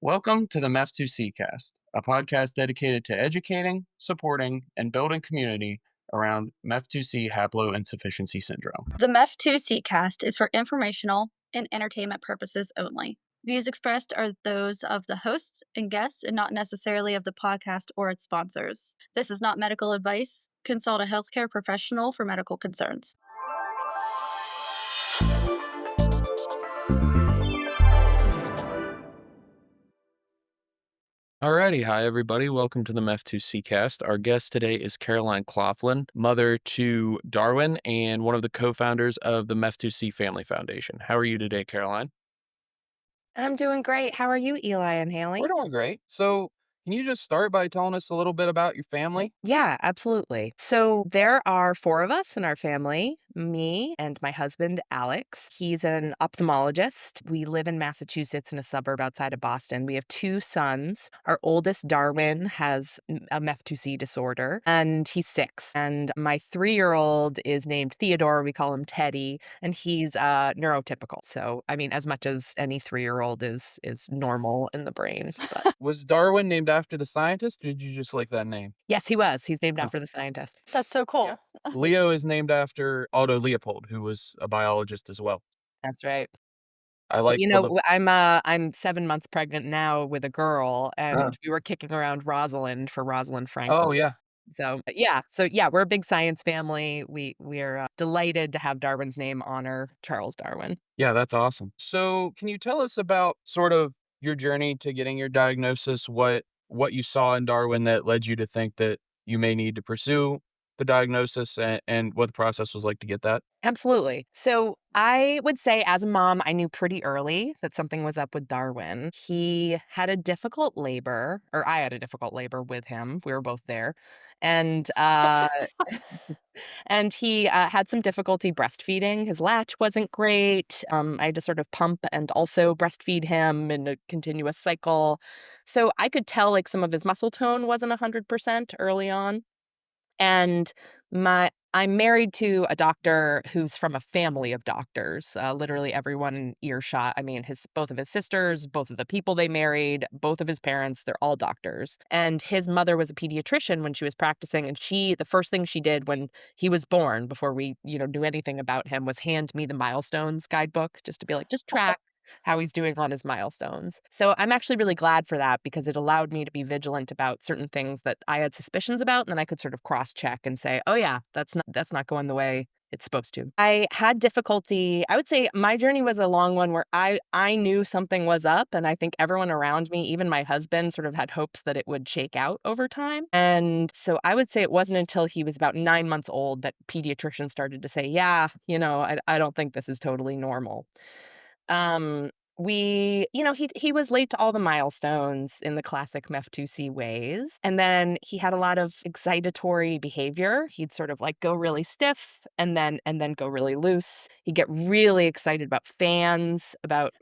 Welcome to the MEF2C Cast, a podcast dedicated to educating, supporting, and building community around MEF2C haploinsufficiency syndrome. The MEF2C cast is for informational and entertainment purposes only. Views expressed are those of the hosts and guests and not necessarily of the podcast or its sponsors. This is not medical advice. Consult a healthcare professional for medical concerns. Alrighty, hi everybody. Welcome to the MEF2C Cast. Our guest today is Caroline Claflin, mother to Darwin and one of the co-founders of the MEF2C Family Foundation. How are you today, Caroline? I'm doing great. How are you, Eli and We're Haley? doing great. So, can you just start by telling us a little bit about your family? Yeah, absolutely. So there are four of us in our family, me and my husband, Alex. He's an ophthalmologist. We live in Massachusetts in a suburb outside of Boston. We have two sons. Our oldest, Darwin, has a MEF2C disorder, and he's 6. And my 3-year-old is named Theodore. We call him Teddy, and he's neurotypical. So, I mean, as much as any 3-year-old is normal in the brain. But Was Darwin named after the scientist, or did you just like that name? yes, he was. He's named Oh. after the scientist. That's so cool. Yeah. Leo is named after Otto Leopold, who was a biologist as well. That's right. I But, like all the I'm 7 months pregnant now with a girl, uh, and we were kicking around Rosalind for Rosalind oh, Franklin. yeah. So, we're a big science family. We're delighted to have Darwin's name honor Charles Darwin. Yeah, that's awesome. So, can you tell us about sort of your journey to getting your diagnosis, what you saw in Darwin that led you to think that you may need to pursue the diagnosis and what the process was like to get that? Absolutely. So I would say as a mom, I knew pretty early that something was up with Darwin. He had a difficult labor, or I had a difficult labor with him. We were both there. And and he had some difficulty breastfeeding. His latch wasn't great. I had to sort of pump and also breastfeed him in a continuous cycle. So I could tell like some of his muscle tone wasn't 100% early on. And I'm married to a doctor who's from a family of doctors, literally everyone in earshot. I mean, both of his sisters, both of the people they married, both of his parents, they're all doctors. And his mother was a pediatrician when she was practicing, and the first thing she did when he was born, before we, knew anything about him, was hand me the milestones guidebook just to be like, just track how he's doing on his milestones. So I'm actually really glad for that because it allowed me to be vigilant about certain things that I had suspicions about, and then I could sort of cross-check and say, "Oh yeah, that's not going the way it's supposed to." I had difficulty. I would say my journey was a long one where I knew something was up, and I think everyone around me, even my husband, sort of had hopes that it would shake out over time. And so I would say it wasn't until he was about 9 months old that pediatricians started to say, "Yeah, I don't think this is totally normal." Um, he was late to all the milestones in the classic MEF2C ways. And then he had a lot of excitatory behavior. He'd sort of like go really stiff and then go really loose. He'd get really excited about fans, about,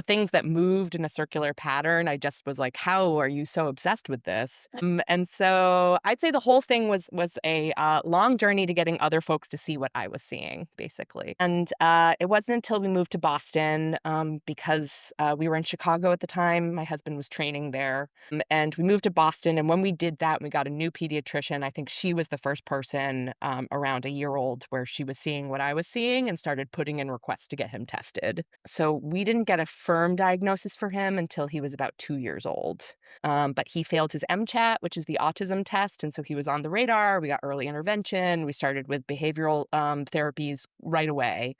things that moved in a circular pattern. I just was like, how are you so obsessed with this? And so I'd say the whole thing was a long journey to getting other folks to see what I was seeing, basically. And it wasn't until we moved to Boston because we were in Chicago at the time. My husband was training there. And we moved to Boston. And when we did that, we got a new pediatrician. I think she was the first person around a year old where she was seeing what I was seeing and started putting in requests to get him tested. So we didn't get a firm diagnosis for him until he was about 2 years old. But he failed his MCHS, which is the autism test. And so he was on the radar. We got early intervention. We started with behavioral therapies right away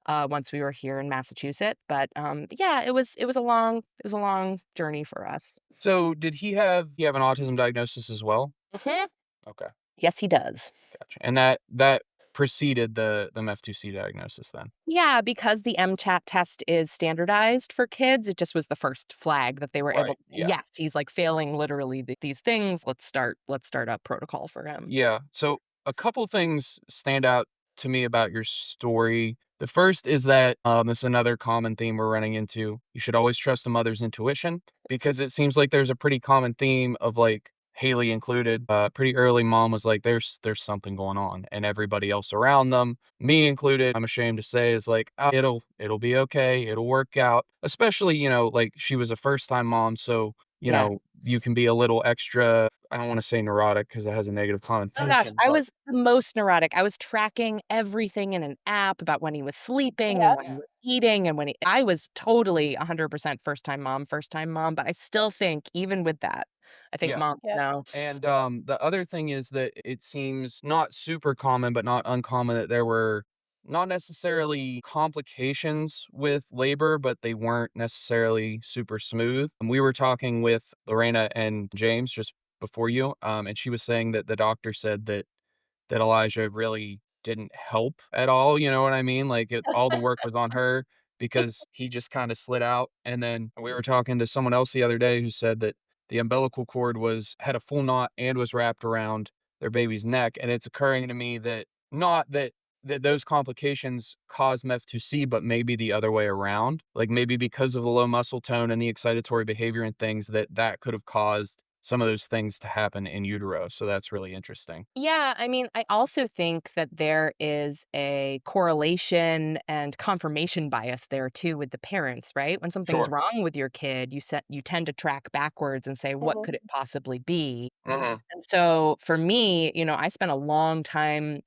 once we were here in Massachusetts. But yeah, it was a long journey for us. So, did he have an autism diagnosis as well? Mhm. Okay, Yes, he does. gotcha. And that preceded the MEF2C diagnosis then? Yeah, because the MCHAT test is standardized for kids, it just was the first flag that they were able Right, to say, yeah. yes, he's like failing literally these things. Let's start a protocol for him. Yeah, so a couple things stand out to me about your story. The first is that, this is another common theme we're running into. You should always trust a mother's intuition because it seems like there's a pretty common theme of, like, Haley included, pretty early, mom was like, "There's something going on," and everybody else around them, me included, I'm ashamed to say, is like, "Oh, it'll be okay, it'll work out." Especially, like, she was a first-time mom, so, Yes. you can be a little extra, I don't wanna say neurotic because it has a negative Oh gosh, connotation, I but was the most neurotic. I was tracking everything in an app about when he was sleeping and Yeah. when he was eating and when I was totally 100% first time mom, but I still think even with that, I think yeah. mom Yeah. no. And, the other thing is that it seems not super common, but not uncommon that there were not necessarily complications with labor, but they weren't necessarily super smooth. And we were talking with Lorena and James just before you, and she was saying that the doctor said that Elijah really didn't help at all, you know what I mean? Like, all the work was on her because he just kinda slid out, and then we were talking to someone else the other day who said that the umbilical cord had a full knot and was wrapped around their baby's neck, and it's occurring to me that not that those complications cause MEF2C, but maybe the other way around. Like, maybe because of the low muscle tone and the excitatory behavior and things that could have caused some of those things to happen in utero, so that's really interesting. Yeah, I mean, I also think that there is a correlation and confirmation bias there too with the parents, right? When something's Sure. wrong with your kid, you tend to track backwards and say, what Mhm. could it possibly be? Mhm. And so for me, I spent a long time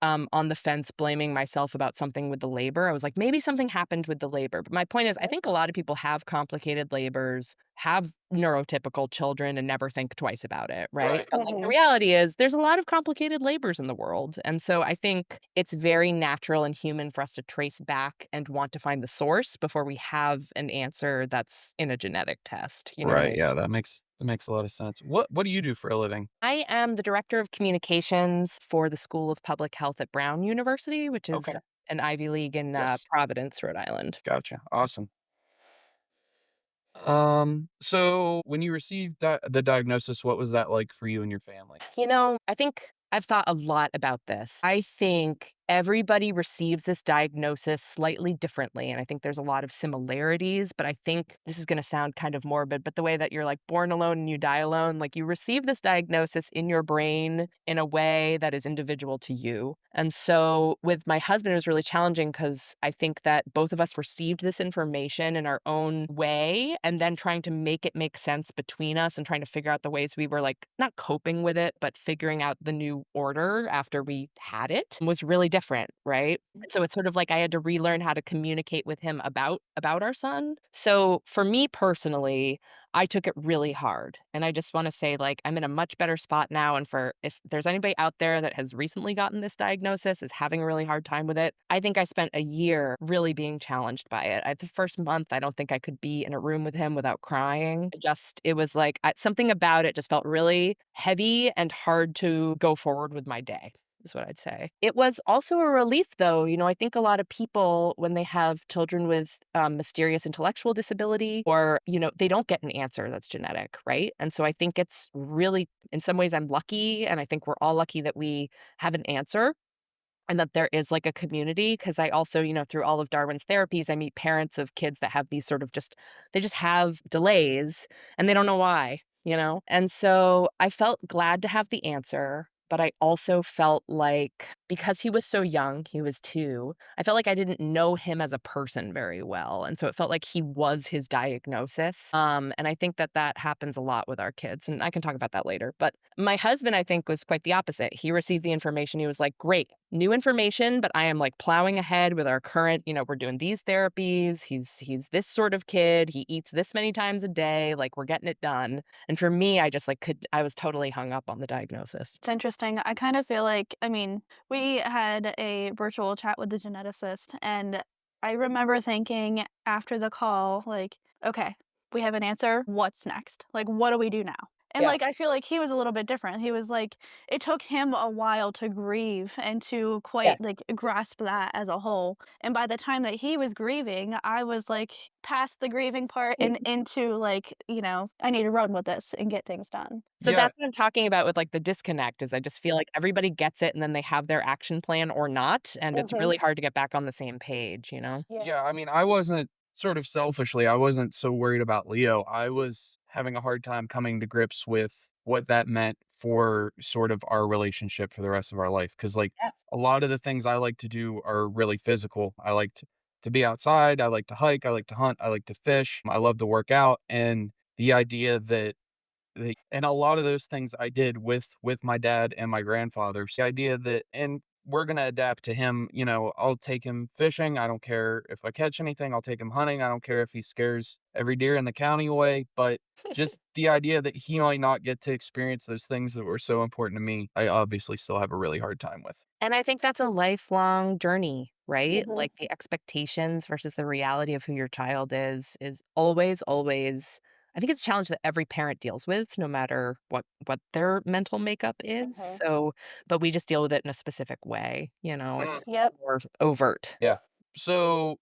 on the fence blaming myself about something with the labor. I was like, maybe something happened with the labor. But my point is, I think a lot of people have complicated labors, have neurotypical children, and never think twice about it, right? Right. But like the Mhm. reality is, there's a lot of complicated labors in the world. And so I think it's very natural and human for us to trace back and want to find the source before we have an answer that's in a genetic test, you Right, know? yeah, that makes a lot of sense. What do you do for a living? I am the director of communications for the School of Public Health at Brown University, which is Okay. an Ivy League in Yes. Providence, Rhode Island. Gotcha. Awesome. So when you received the diagnosis, what was that like for you and your family? I think I've thought a lot about this. I think everybody receives this diagnosis slightly differently. And I think there's a lot of similarities, but I think this is going to sound kind of morbid, but the way that you're like born alone and you die alone, like you receive this diagnosis in your brain in a way that is individual to you. And so with my husband, it was really challenging because I think that both of us received this information in our own way and then trying to make it make sense between us and trying to figure out the ways we were like not coping with it, but figuring out the new order after we had it was really different, right? And so it's sort of like I had to relearn how to communicate with him about our son. So for me personally, I took it really hard. And I just want to say, like, I'm in a much better spot now. And for if there's anybody out there that has recently gotten this diagnosis, is having a really hard time with it, I think I spent a year really being challenged by it. The first month, I don't think I could be in a room with him without crying. It was like something about it just felt really heavy and hard to go forward with my day is what I'd say. It was also a relief, though. I think a lot of people, when they have children with mysterious intellectual disability, or, they don't get an answer that's genetic, right? And so I think it's really, in some ways, I'm lucky. And I think we're all lucky that we have an answer and that there is like a community. Cause I also, through all of Darwin's therapies, I meet parents of kids that have these sort of they just have delays and they don't know why, And so I felt glad to have the answer. But I also felt like because he was so young, he was 2, I felt like I didn't know him as a person very well. And so it felt like he was his diagnosis. And I think that that happens a lot with our kids. And I can talk about that later. But my husband, I think, was quite the opposite. He received the information. He was like, great, new information, but I am like plowing ahead with our current, we're doing these therapies. He's this sort of kid. He eats this many times a day. Like we're getting it done. And for me, I just like I was totally hung up on the diagnosis. It's interesting. I kind of feel like, I mean, we had a virtual chat with the geneticist, and I remember thinking after the call, like, okay, we have an answer. What's next? Like, what do we do now? And Yeah. like, I feel like he was a little bit different. He was like, it took him a while to grieve and to quite Yes. like grasp that as a whole. And by the time that he was grieving, I was like past the grieving part and into like, I need to run with this and get things done. So Yeah, that's what I'm talking about with like the disconnect is I just feel like everybody gets it and then they have their action plan or not. And it's Mhm. really hard to get back on the same page? Yeah. yeah, I mean, I wasn't sort of selfishly, I wasn't so worried about Leo. I was having a hard time coming to grips with what that meant for sort of our relationship for the rest of our life. Cause like Yes. a lot of the things I like to do are really physical. I like to be outside. I like to hike. I like to hunt. I like to fish. I love to work out. And the idea that and a lot of those things I did with my dad and my grandfather. So the idea that and we're gonna adapt to him, I'll take him fishing. I don't care if I catch anything, I'll take him hunting. I don't care if he scares every deer in the county away. But just the idea that he might not get to experience those things that were so important to me, I obviously still have a really hard time with. And I think that's a lifelong journey, right? Mhm. Like, the expectations versus the reality of who your child is always, always I think it's a challenge that every parent deals with no matter what their mental makeup is, Mhm. but we just deal with it in a specific way, Mm. it's Yep. more overt. Yeah. So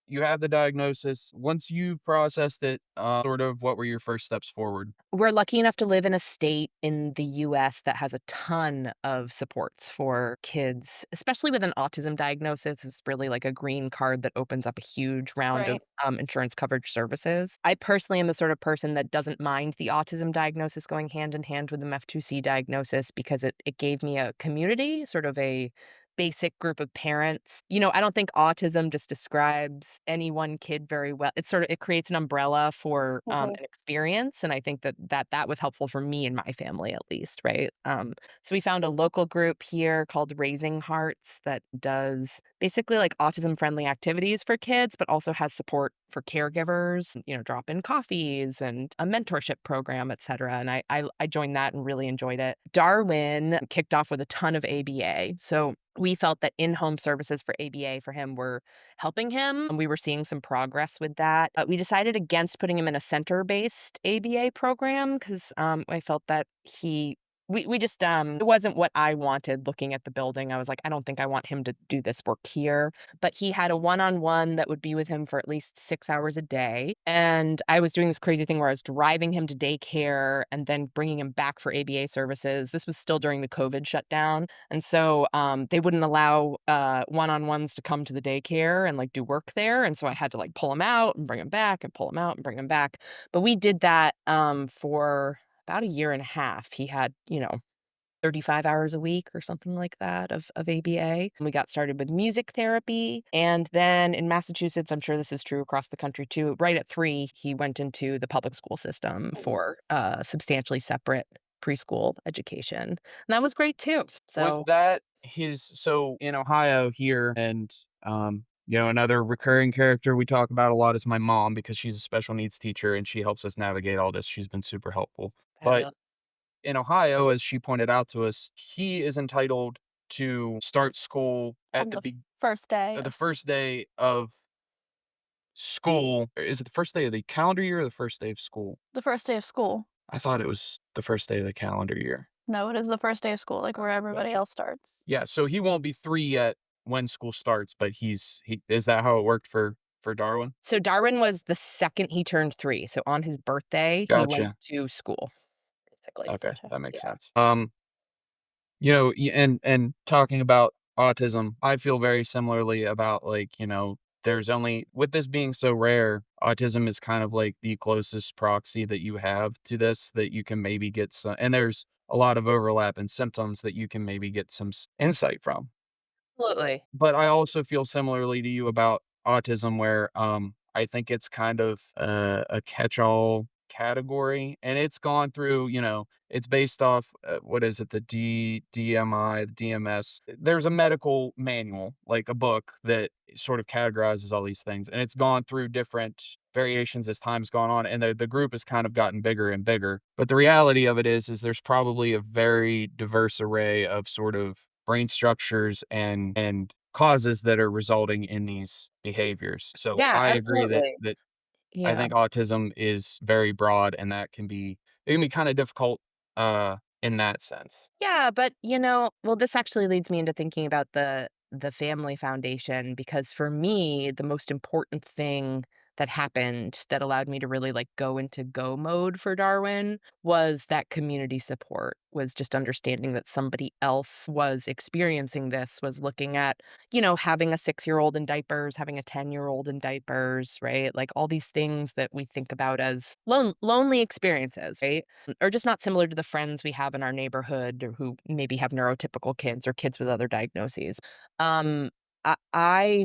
you have the diagnosis. Once you've processed it, sort of what were your first steps forward? We're lucky enough to live in a state in the US that has a ton of supports for kids, especially with an autism diagnosis. It's really like a green card that opens up a huge round of Right. insurance coverage services. I personally am the sort of person that doesn't mind the autism diagnosis going hand in hand with the MEF2C diagnosis because it gave me a community, sort of a basic group of parents. I don't think autism just describes any one kid very well. It creates an umbrella for Mhm. an experience, and I think that was helpful for me and my family at least, right? So we found a local group here called Raising Hearts that does basically like autism friendly activities for kids, but also has support for caregivers, drop in coffees and a mentorship program, etc. And I joined that and really enjoyed it. Darwin kicked off with a ton of ABA. So we felt that in-home services for ABA for him were helping him, and we were seeing some progress with that. We decided against putting him in a center-based ABA program because I felt that we just it wasn't what I wanted looking at the building. I was like, I don't think I want him to do this work here. But he had a one-on-one that would be with him for at least 6 hours a day. And I was doing this crazy thing where I was driving him to daycare and then bringing him back for ABA services. This was still during the COVID shutdown. And so, they wouldn't allow, one-on-ones to come to the daycare and, like, do work there, and so I had to, like, pull him out and bring him back and pull him out and bring him back. But we did that, for about a year and a half. He had, 35 hours a week or something like that of ABA. And we got started with music therapy, and then in Massachusetts, I'm sure this is true across the country too, right at 3, he went into the public school system Mhm. for, substantially separate preschool education, and that was great too. Was So that his so in Ohio here and another recurring character we talk about a lot is my mom because she's a special needs teacher and she helps us navigate all this. She's been super helpful. But fabulous. in Ohio, as she pointed out to us, he is entitled to start school On at the first day the of first day of school. Is it the first day of the calendar year or the first day of school? the first day of school. I thought it was the first day of the calendar year. No, it is the first day of school, like where everybody Gotcha. else starts. Yeah, so he won't be 3 yet when school starts, but he is that how it worked for Darwin? So Darwin was the second he turned 3, so on his birthday, he went Gotcha. to school, basically. Okay, Gotcha. that makes Yeah. sense. And talking about autism, I feel very similarly about like, there's only with this being so rare, autism is kind of like the closest proxy that you have to this that you can maybe get some and there's a lot of overlap in symptoms that you can maybe get some insight from. Absolutely. But I also feel similarly to you about autism where, I think it's kind of a catch-all category, and it's gone through, it's based off, what is it, the DMI, the DMS. There's a medical manual, like a book that sort of categorizes all these things, and it's gone through different variations as time's gone on, and the group has kind of gotten bigger and bigger. But the reality of it is there's probably a very diverse array of sort of brain structures and causes that are resulting in these behaviors. So Yeah, I agree that absolutely. I Yeah. think autism is very broad and that it can be kind of difficult in that sense. Yeah, but, well, this actually leads me into thinking about the family foundation because for me, the most important thing that happened that allowed me to really like go into go mode for Darwin was that community support, was just understanding that somebody else was experiencing this, was looking at, having a 6-year-old in diapers, having a 10-year-old in diapers, right? Like all these things that we think about as lonely experiences, right? Or just not similar to the friends we have in our neighborhood or who maybe have neurotypical kids or kids with other diagnoses. Um,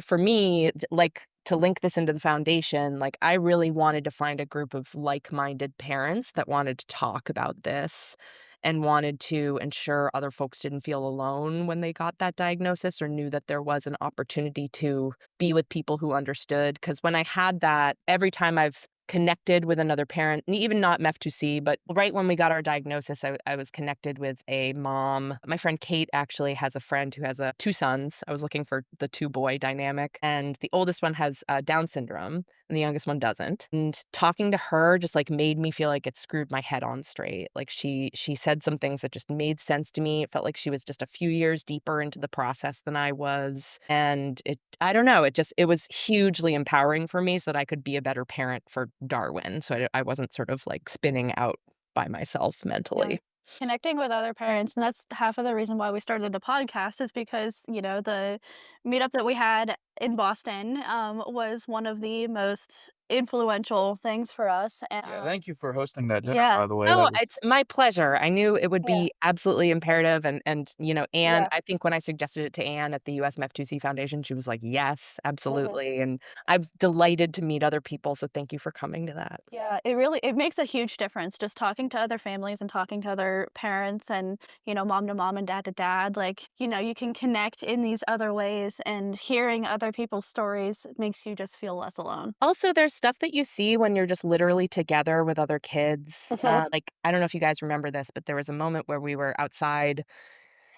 for me, like to link this into the foundation, like I really wanted to find a group of like-minded parents that wanted to talk about this and wanted to ensure other folks didn't feel alone when they got that diagnosis or knew that there was an opportunity to be with people who understood. Because when I had that, every time I've connected with another parent, and even not MEF2C, but right when we got our diagnosis, I was connected with a mom. My friend Kate actually has a friend who has two sons. I was looking for the two-boy dynamic, and the oldest one has Down syndrome, and the youngest one doesn't. And talking to her just like made me feel like it screwed my head on straight. Like she said some things that just made sense to me. It felt like she was just a few years deeper into the process than I was. And I don't know, it was hugely empowering for me so that I could be a better parent for Darwin. So I wasn't sort of like spinning out by myself Yeah. mentally. Connecting with other parents, and that's half of the reason why we started the podcast is because, the meetup that we had in Boston, was one of the most influential things for us, and, Yeah, thank you for hosting that dinner, yeah, by the way. Oh, That was it's my pleasure. I knew it would yeah, be absolutely imperative and Anne, yeah, I think when I suggested it to Anne at the US MEF2C Foundation, she was like, "Yes, mhm. absolutely." And I'm delighted to meet other people, so thank you for coming to that. Yeah, it makes a huge difference just talking to other families and talking to other parents and, mom to mom and dad to dad, like, you can connect in these other ways, and hearing other people's stories makes you just feel less alone. Also, there's stuff that you see when you're just literally together with other kids. Mhm. Like, I don't know if you guys remember this, but there was a moment where we were outside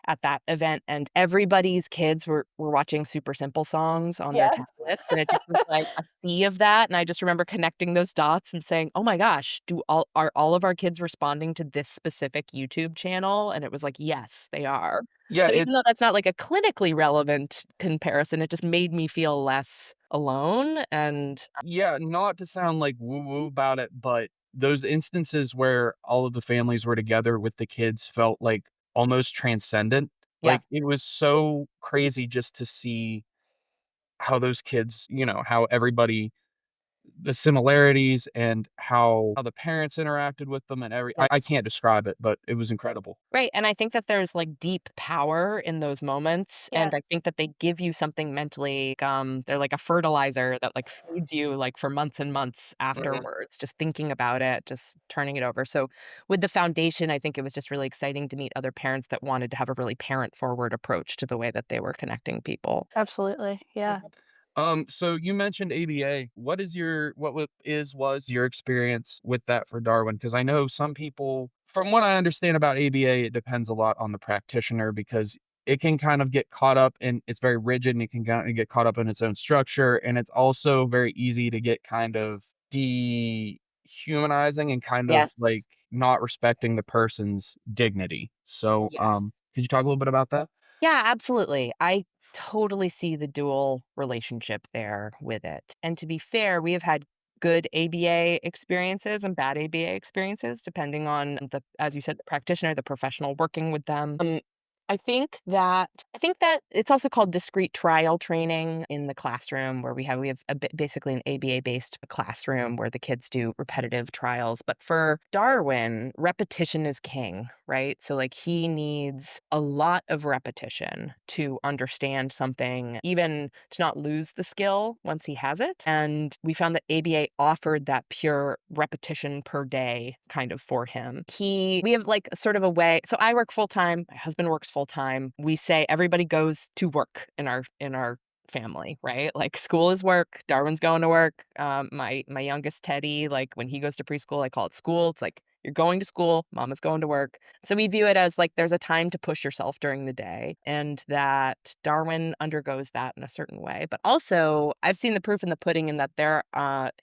at that event, and everybody's kids were watching Super Simple songs on their Yeah. tablets, and it just was like a sea of that, and I just remember connecting those dots and saying, "Oh my gosh, do all of our kids responding to this specific YouTube channel?" And it was like, "Yes, they are." yeah, So even though it's that's not like a clinically relevant comparison, it just made me feel less alone and yeah, not to sound like woo woo about it, but those instances where all of the families were together with the kids felt like almost transcendent. yeah. Like it was so crazy just to see how those kids, how everybody the similarities and how the parents interacted with them and I can't describe it, but it was incredible. Right, and I think that there's, like, deep power in those moments, Yeah, and I think that they give you something mentally, they're like a fertilizer that, like, feeds you, like, for months and months Mhm. afterwards, just thinking about it, just turning it over. So, with the foundation, I think it was just really exciting to meet other parents that wanted to have a really parent-forward approach to the way that they were connecting people. absolutely, yeah. So you mentioned ABA. Was your experience with that for Darwin? Because I know some people, from what I understand about ABA, it depends a lot on the practitioner because it can kind of get caught up in it's very rigid and it can kind of get caught up in its own structure. And it's also very easy to get kind of dehumanizing and kind of Yes. like not respecting the person's dignity. So, Yes. could you talk a little bit about that? Yeah, absolutely. I totally see the dual relationship there with it. And to be fair, we have had good ABA experiences and bad ABA experiences, depending on as you said, the practitioner, the professional working with them. I think that it's also called discrete trial training in the classroom where we have basically an ABA based classroom where the kids do repetitive trials. But for Darwin, repetition is king, right? So like he needs a lot of repetition to understand something, even to not lose the skill once he has it. And we found that ABA offered that pure repetition per day kind of for him. We have like sort of a way. So I work full time. My husband works full time. We say everybody goes to work in our family, right? Like school is work. Darwin's going to work. My youngest Teddy, like when he goes to preschool, I call it school. It's like You're going to school, mama's going to work. So we view it as like there's a time to push yourself during the day, and that Darwin undergoes that in a certain way. But also, I've seen the proof in the pudding in that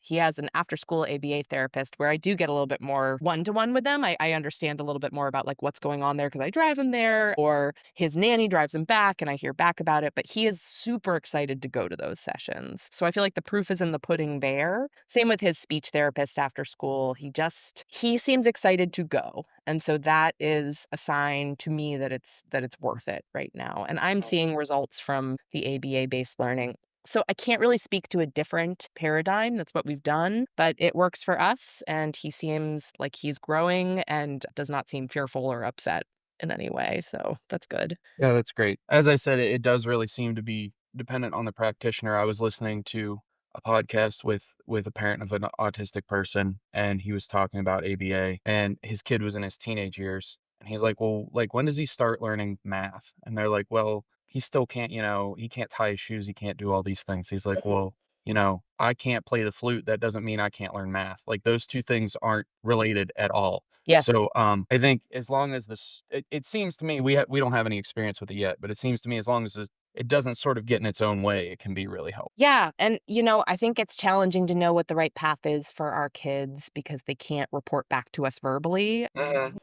he has an after school ABA therapist where I do get a little bit more one to one with them. I understand a little bit more about like what's going on there because I drive him there, or his nanny drives him back and I hear back about it. But he is super excited to go to those sessions. So I feel like the proof is in the pudding there. Same with his speech therapist after school. He seems excited to go. And so that is a sign to me that it's worth it right now. And I'm seeing results from the ABA based learning. So I can't really speak to a different paradigm. That's what we've done, but it works for us. And he seems like he's growing and does not seem fearful or upset in any way. So that's good. Yeah, that's great. As I said, it does really seem to be dependent on the practitioner. I was listening to a podcast with a parent of an autistic person, and he was talking about ABA, and his kid was in his teenage years, and he's like, "Well, like when does he start learning math?" And they're like, "Well, he still can't, he can't tie his shoes, he can't do all these things." He's like, Mhm. "Well, I can't play the flute. That doesn't mean I can't learn math. Like those two things aren't related at all." Yes. So, I think as long as it seems to me we don't have any experience with it yet, but it seems to me as long as it doesn't sort of get in its own way, it can be really helpful. Yeah. And, I think it's challenging to know what the right path is for our kids because they can't report back to us verbally. Mhm.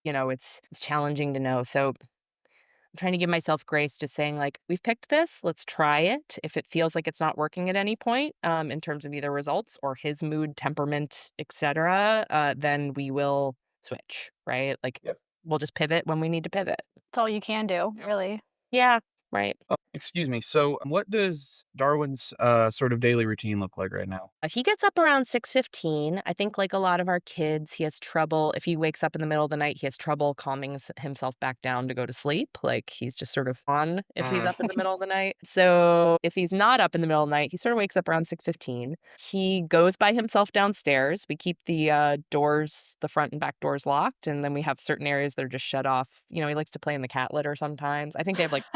It's challenging to know. So I'm trying to give myself grace, just saying, like, we've picked this, let's try it. If it feels like it's not working at any point, in terms of either results or his mood, temperament, etc., then we will switch, right? Like, Yep. we'll just pivot when we need to pivot. That's all you can do, Yep. really. Yeah, right. Excuse me. So, what does Darwin's, sort of daily routine look like right now? He gets up around 6:15. I think like a lot of our kids, he has trouble if he wakes up in the middle of the night, he has trouble calming himself back down to go to sleep. Like he's just sort of on if he's up in the Mm. middle of the night. So if he's not up in the middle of the night, he sort of wakes up around 6:15. He goes by himself downstairs. We keep the doors, the front and back doors locked, and then we have certain areas that are just shut off. He likes to play in the cat litter sometimes. I think they have like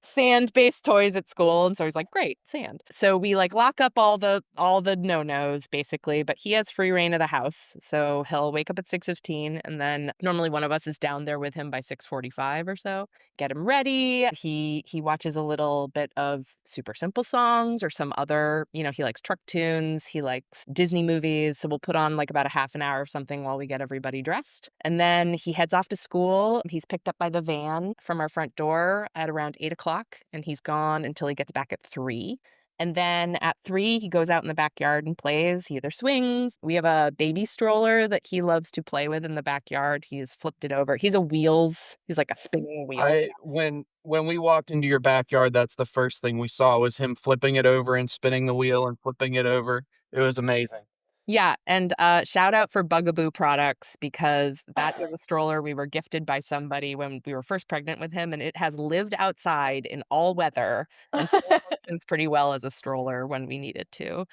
sand-based toys at school, and so he's like, "Great, sand." So we like lock up all the no-nos basically, but he has free reign of the house. So he'll wake up at 6:15 and then normally one of us is down there with him by 6:45 or so. Get him ready. He watches a little bit of Super Simple Songs or some other, he likes truck tunes, he likes Disney movies, so we'll put on like about a half an hour of something while we get everybody dressed. And then he heads off to school. He's picked up by the van from our front door at around 8 o'clock, and he's gone until he gets back at 3. And then at 3, he goes out in the backyard and plays. He either swings. We have a baby stroller that he loves to play with in the backyard. He's flipped it over. He's like a spinning wheels. I when we walked into your backyard, that's the first thing we saw was him flipping it over and spinning the wheel and flipping it over. It was amazing. Yeah, and shout out for Bugaboo Products because that is a stroller we were gifted by somebody when we were first pregnant with him, and it has lived outside in all weather and still functions pretty well as a stroller when we need it to.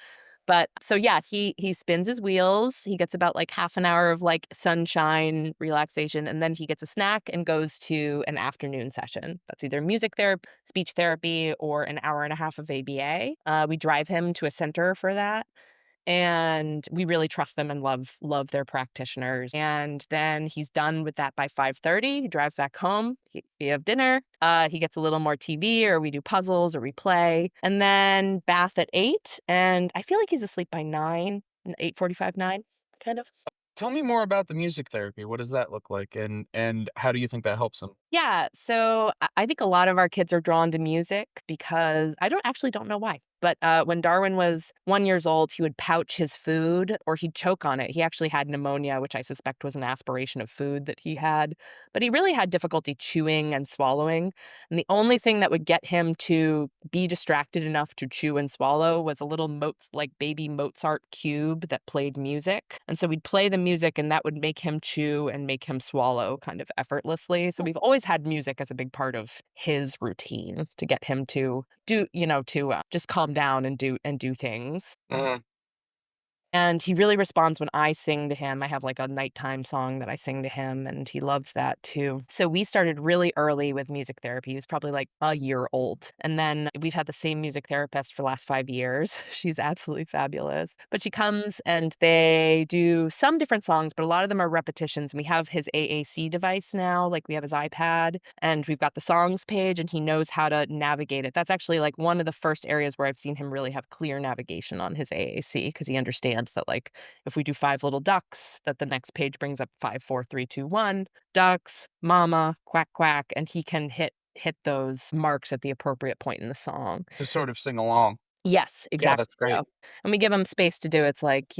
But so yeah, he spins his wheels. He gets about like half an hour of like sunshine relaxation, and then he gets a snack and goes to an afternoon session. That's either music therapy, speech therapy, or an hour and a half of ABA. We drive him to a center for that. And we really trust them and love their practitioners. And then he's done with that by 5:30. He drives back home. We have dinner. He gets a little more TV, or we do puzzles, or we play. And then bath at 8. And I feel like he's asleep by 9, 8:45, 9, kind of. Tell me more about the music therapy. What does that look like, and how do you think that helps him? Yeah, so I think a lot of our kids are drawn to music because I don't know why. But when Darwin was 1 years old, he would pouch his food or he'd choke on it. He actually had pneumonia, which I suspect was an aspiration of food that he had. But he really had difficulty chewing and swallowing. And the only thing that would get him to be distracted enough to chew and swallow was a little like baby Mozart cube that played music. And so we'd play the music and that would make him chew and make him swallow kind of effortlessly. So we've always had music as a big part of his routine to get him to just calm down and do things. Mhm. And he really responds when I sing to him. I have like a nighttime song that I sing to him, and he loves that too. So we started really early with music therapy. He was probably like a year old. And then we've had the same music therapist for the last 5 years. She's absolutely fabulous. But she comes and they do some different songs, but a lot of them are repetitions. And we have his AAC device now, like we have his iPad, and we've got the songs page, and he knows how to navigate it. That's actually like one of the first areas where I've seen him really have clear navigation on his AAC because he understands that, like, if we do five little ducks, that the next page brings up five, four, three, two, one, ducks, mama, quack, quack, and he can hit those marks at the appropriate point in the song. To sort of sing along. Yes, Yeah, that's exactly great. so. And we give him space to do it. It's like,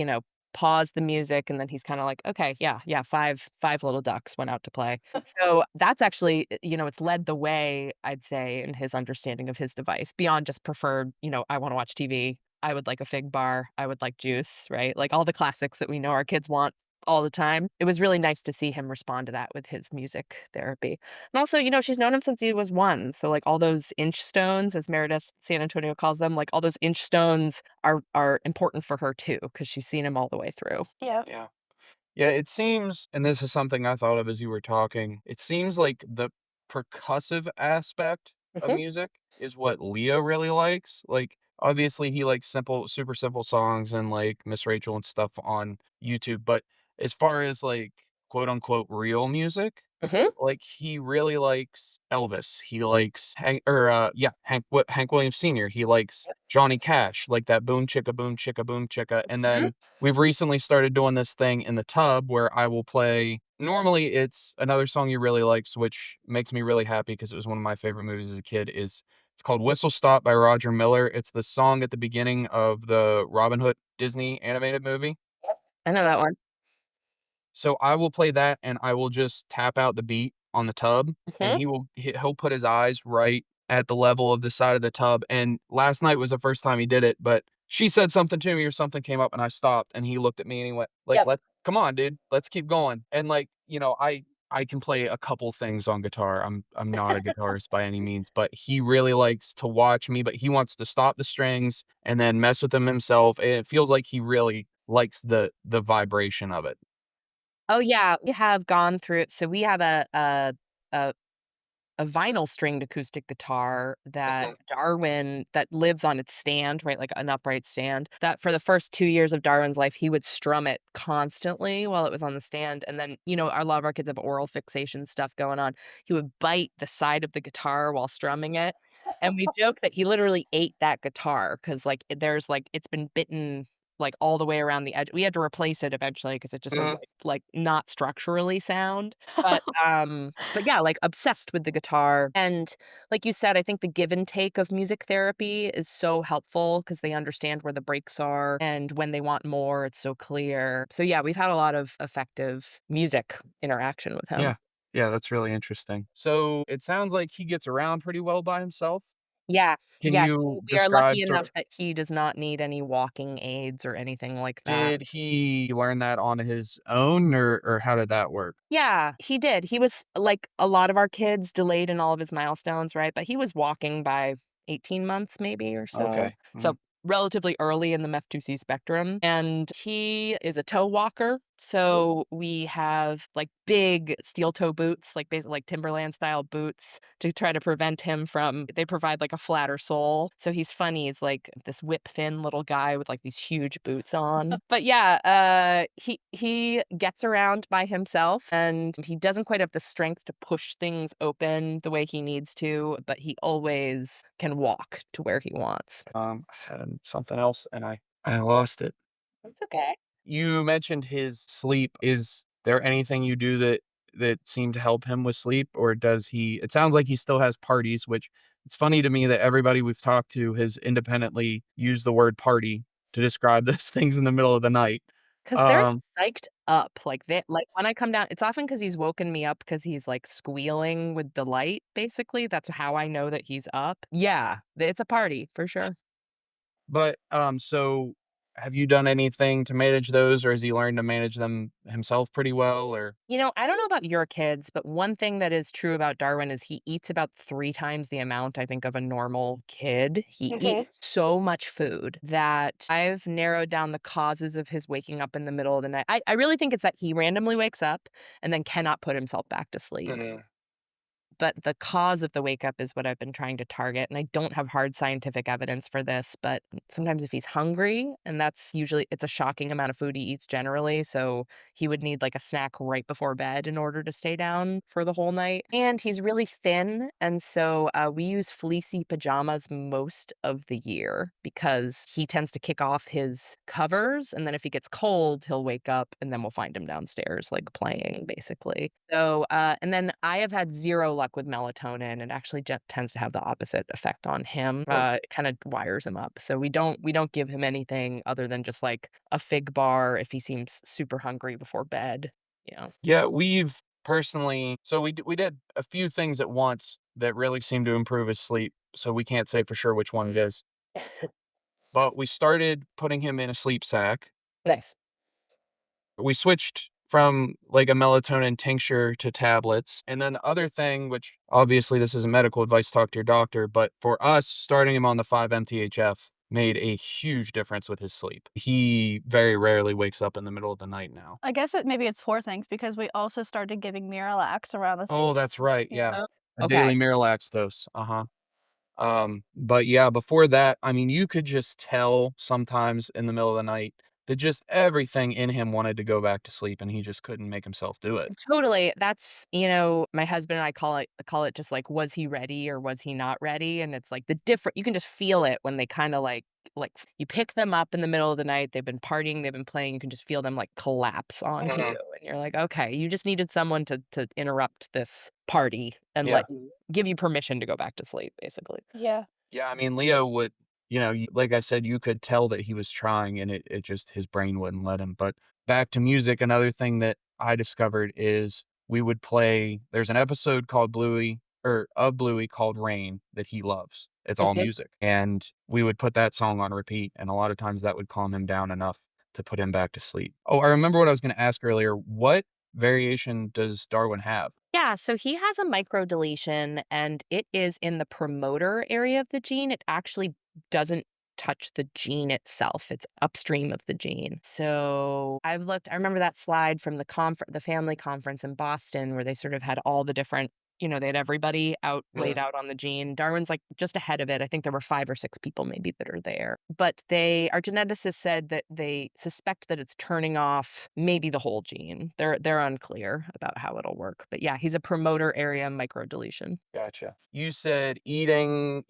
pause the music, and then he's kinda like, "Okay, yeah, yeah, five little ducks went out to play." So, that's actually, it's led the way, I'd say, in his understanding of his device, beyond just preferred, "I wanna watch TV. I would like a fig bar. I would like juice," right? Like, all the classics that we know our kids want all the time. It was really nice to see him respond to that with his music therapy. And also, she's known him since he was 1, so, like, all those inch stones, as Meredith San Antonio calls them, like, all those inch stones are important for her too, because she's seen him all the way through. Yeah. Yeah. Yeah, it seems, and this is something I thought of as you were talking, it seems like the percussive aspect of Mhm, music is what Leo really likes. Like, obviously, he likes simple, super simple songs and like Miss Rachel and stuff on YouTube. But as far as like quote unquote real music, mhm. like, he really likes Elvis. He likes Hank Williams Sr. He likes Johnny Cash, like that boom chicka boom chicka. And Mhm. then we've recently started doing this thing in the tub where I will play, normally it's another song he really likes, which makes me really happy because it was one of my favorite movies as a kid, is it's called Whistle Stop by Roger Miller. It's the song at the beginning of the Robin Hood Disney animated movie. I know that one. So I will play that, and I will just tap out the beat on the tub, and Mhm. he'll put his eyes right at the level of the side of the tub, and last night was the first time he did it, but she said something to me or something came up, and I stopped, and he looked at me and he went, like, Yep. "Let come on, dude, let's keep going." And, like, I can play a couple things on guitar. I'm not a guitarist by any means, but he really likes to watch me, but he wants to stop the strings and then mess with them himself, and it feels like he really likes the vibration of it. Oh, yeah, we have gone through so we have a a vinyl stringed acoustic guitar that Mhm. Darwin that lives on its stand, right, like an upright stand, that for the first 2 years of Darwin's life, he would strum it constantly while it was on the stand, and then, a lot of our kids have oral fixation stuff going on. He would bite the side of the guitar while strumming it, and we joke that he literally ate that guitar because, like, it's been bitten, like, all the way around the edge. We had to replace it eventually because it just was, Mhm. like, not structurally sound. But yeah, like, obsessed with the guitar, and like you said, I think the give and take of music therapy is so helpful because they understand where the breaks are, and when they want more, it's so clear. So yeah, we've had a lot of effective music interaction with him. Yeah. Yeah, that's really interesting. So, it sounds like he gets around pretty well by himself. Yeah, Can yeah, you we are lucky describe sort enough of that he does not need any walking aids or anything like that. did he learn that on his own, or how did that work? Yeah, he did. He was like a lot of our kids, delayed in all of his milestones, right? But he was walking by 18 months maybe or so. Okay. So relatively early in the MEF2C spectrum. And he is a toe walker. So we have like big steel toe boots, like basically like Timberland style boots to try to prevent him from they provide like a flatter sole. So he's funny. He's like this whip thin little guy with like these huge boots on. But yeah, he gets around by himself and he doesn't quite have the strength to push things open the way he needs to, but he always can walk to where he wants. I had something else and I lost it. That's okay. You mentioned his sleep. Is there anything you do that seem to help him with sleep, or does he it sounds like he still has parties, which it's funny to me that everybody we've talked to has independently used the word party to describe those things in the middle of the night. 'Cause they're Um, psyched up, like, when I come down it's often because he's woken me up because he's, like, squealing with delight, basically, that's how I know that he's up. Yeah, it's a party, for sure. but, so have you done anything to manage those, or has he learned to manage them himself pretty well, or I don't know about your kids, but one thing that is true about Darwin is he eats about 3 times the amount, I think, of a normal kid. He eats so much food that I've narrowed down the causes of his waking up in the middle of the night. I really think it's that he randomly wakes up and then cannot put himself back to sleep. Mhm. But the cause of the wake up is what I've been trying to target, and I don't have hard scientific evidence for this, but sometimes if he's hungry, and that's usually it's a shocking amount of food he eats generally, so he would need, like, a snack right before bed in order to stay down for the whole night, and he's really thin, and so, we use fleecy pajamas most of the year because he tends to kick off his covers, and then if he gets cold, he'll wake up, and then we'll find him downstairs, like, playing, basically. So, and then I have had 0 luck with melatonin. It actually tends to have the opposite effect on him. It kinda wires him up. So we don't give him anything other than just, like, a fig bar if he seems super hungry before bed, you know? Yeah, we've personally so we did a few things at once that really seemed to improve his sleep, so we can't say for sure which one it is. But we started putting him in a sleep sack. Nice. We switched from, like, a melatonin tincture to tablets, and then the other thing, which obviously this isn't medical advice, talk to your doctor, but for us, starting him on the 5-MTHF made a huge difference with his sleep. He very rarely wakes up in the middle of the night now. I guess maybe it's 4 things because we also started giving Miralax around the same. Oh, that's right, yeah. Oh, A daily okay. Miralax dose, uh-huh. But yeah, before that, I mean, you could just tell sometimes in the middle of the night that just everything in him wanted to go back to sleep, and he just couldn't make himself do it. Totally. That's my husband and I call it just like, was he ready or was he not ready? And it's like the different you can just feel it when they kind of like you pick them up in the middle of the night, they've been partying, they've been playing, you can just feel them like collapse onto Mhm. you. And you're like, okay, you just needed someone to interrupt this party and Yeah. let you give you permission to go back to sleep, basically. Yeah. Yeah, I mean, Leo would, like I said, you could tell that he was trying and it just his brain wouldn't let him. But back to music, another thing that I discovered is we would play, there's an episode called Bluey or of Bluey called Rain that he loves. It's all Mhm. music. And we would put that song on repeat. And a lot of times that would calm him down enough to put him back to sleep. Oh, I remember what I was going to ask earlier. What variation does Darwin have? Yeah, so he has a microdeletion and it is in the promoter area of the gene. It actually doesn't touch the gene itself. It's upstream of the gene. So I remember that slide from the family conference in Boston where they sort of had all the different, they had everybody out laid Mhm. out on the gene. Darwin's like just ahead of it. I think there were 5 or 6 people maybe that are there. But our geneticists said that they suspect that it's turning off maybe the whole gene. They're unclear about how it'll work. But yeah, he's a promoter area microdeletion. Gotcha. You said eating,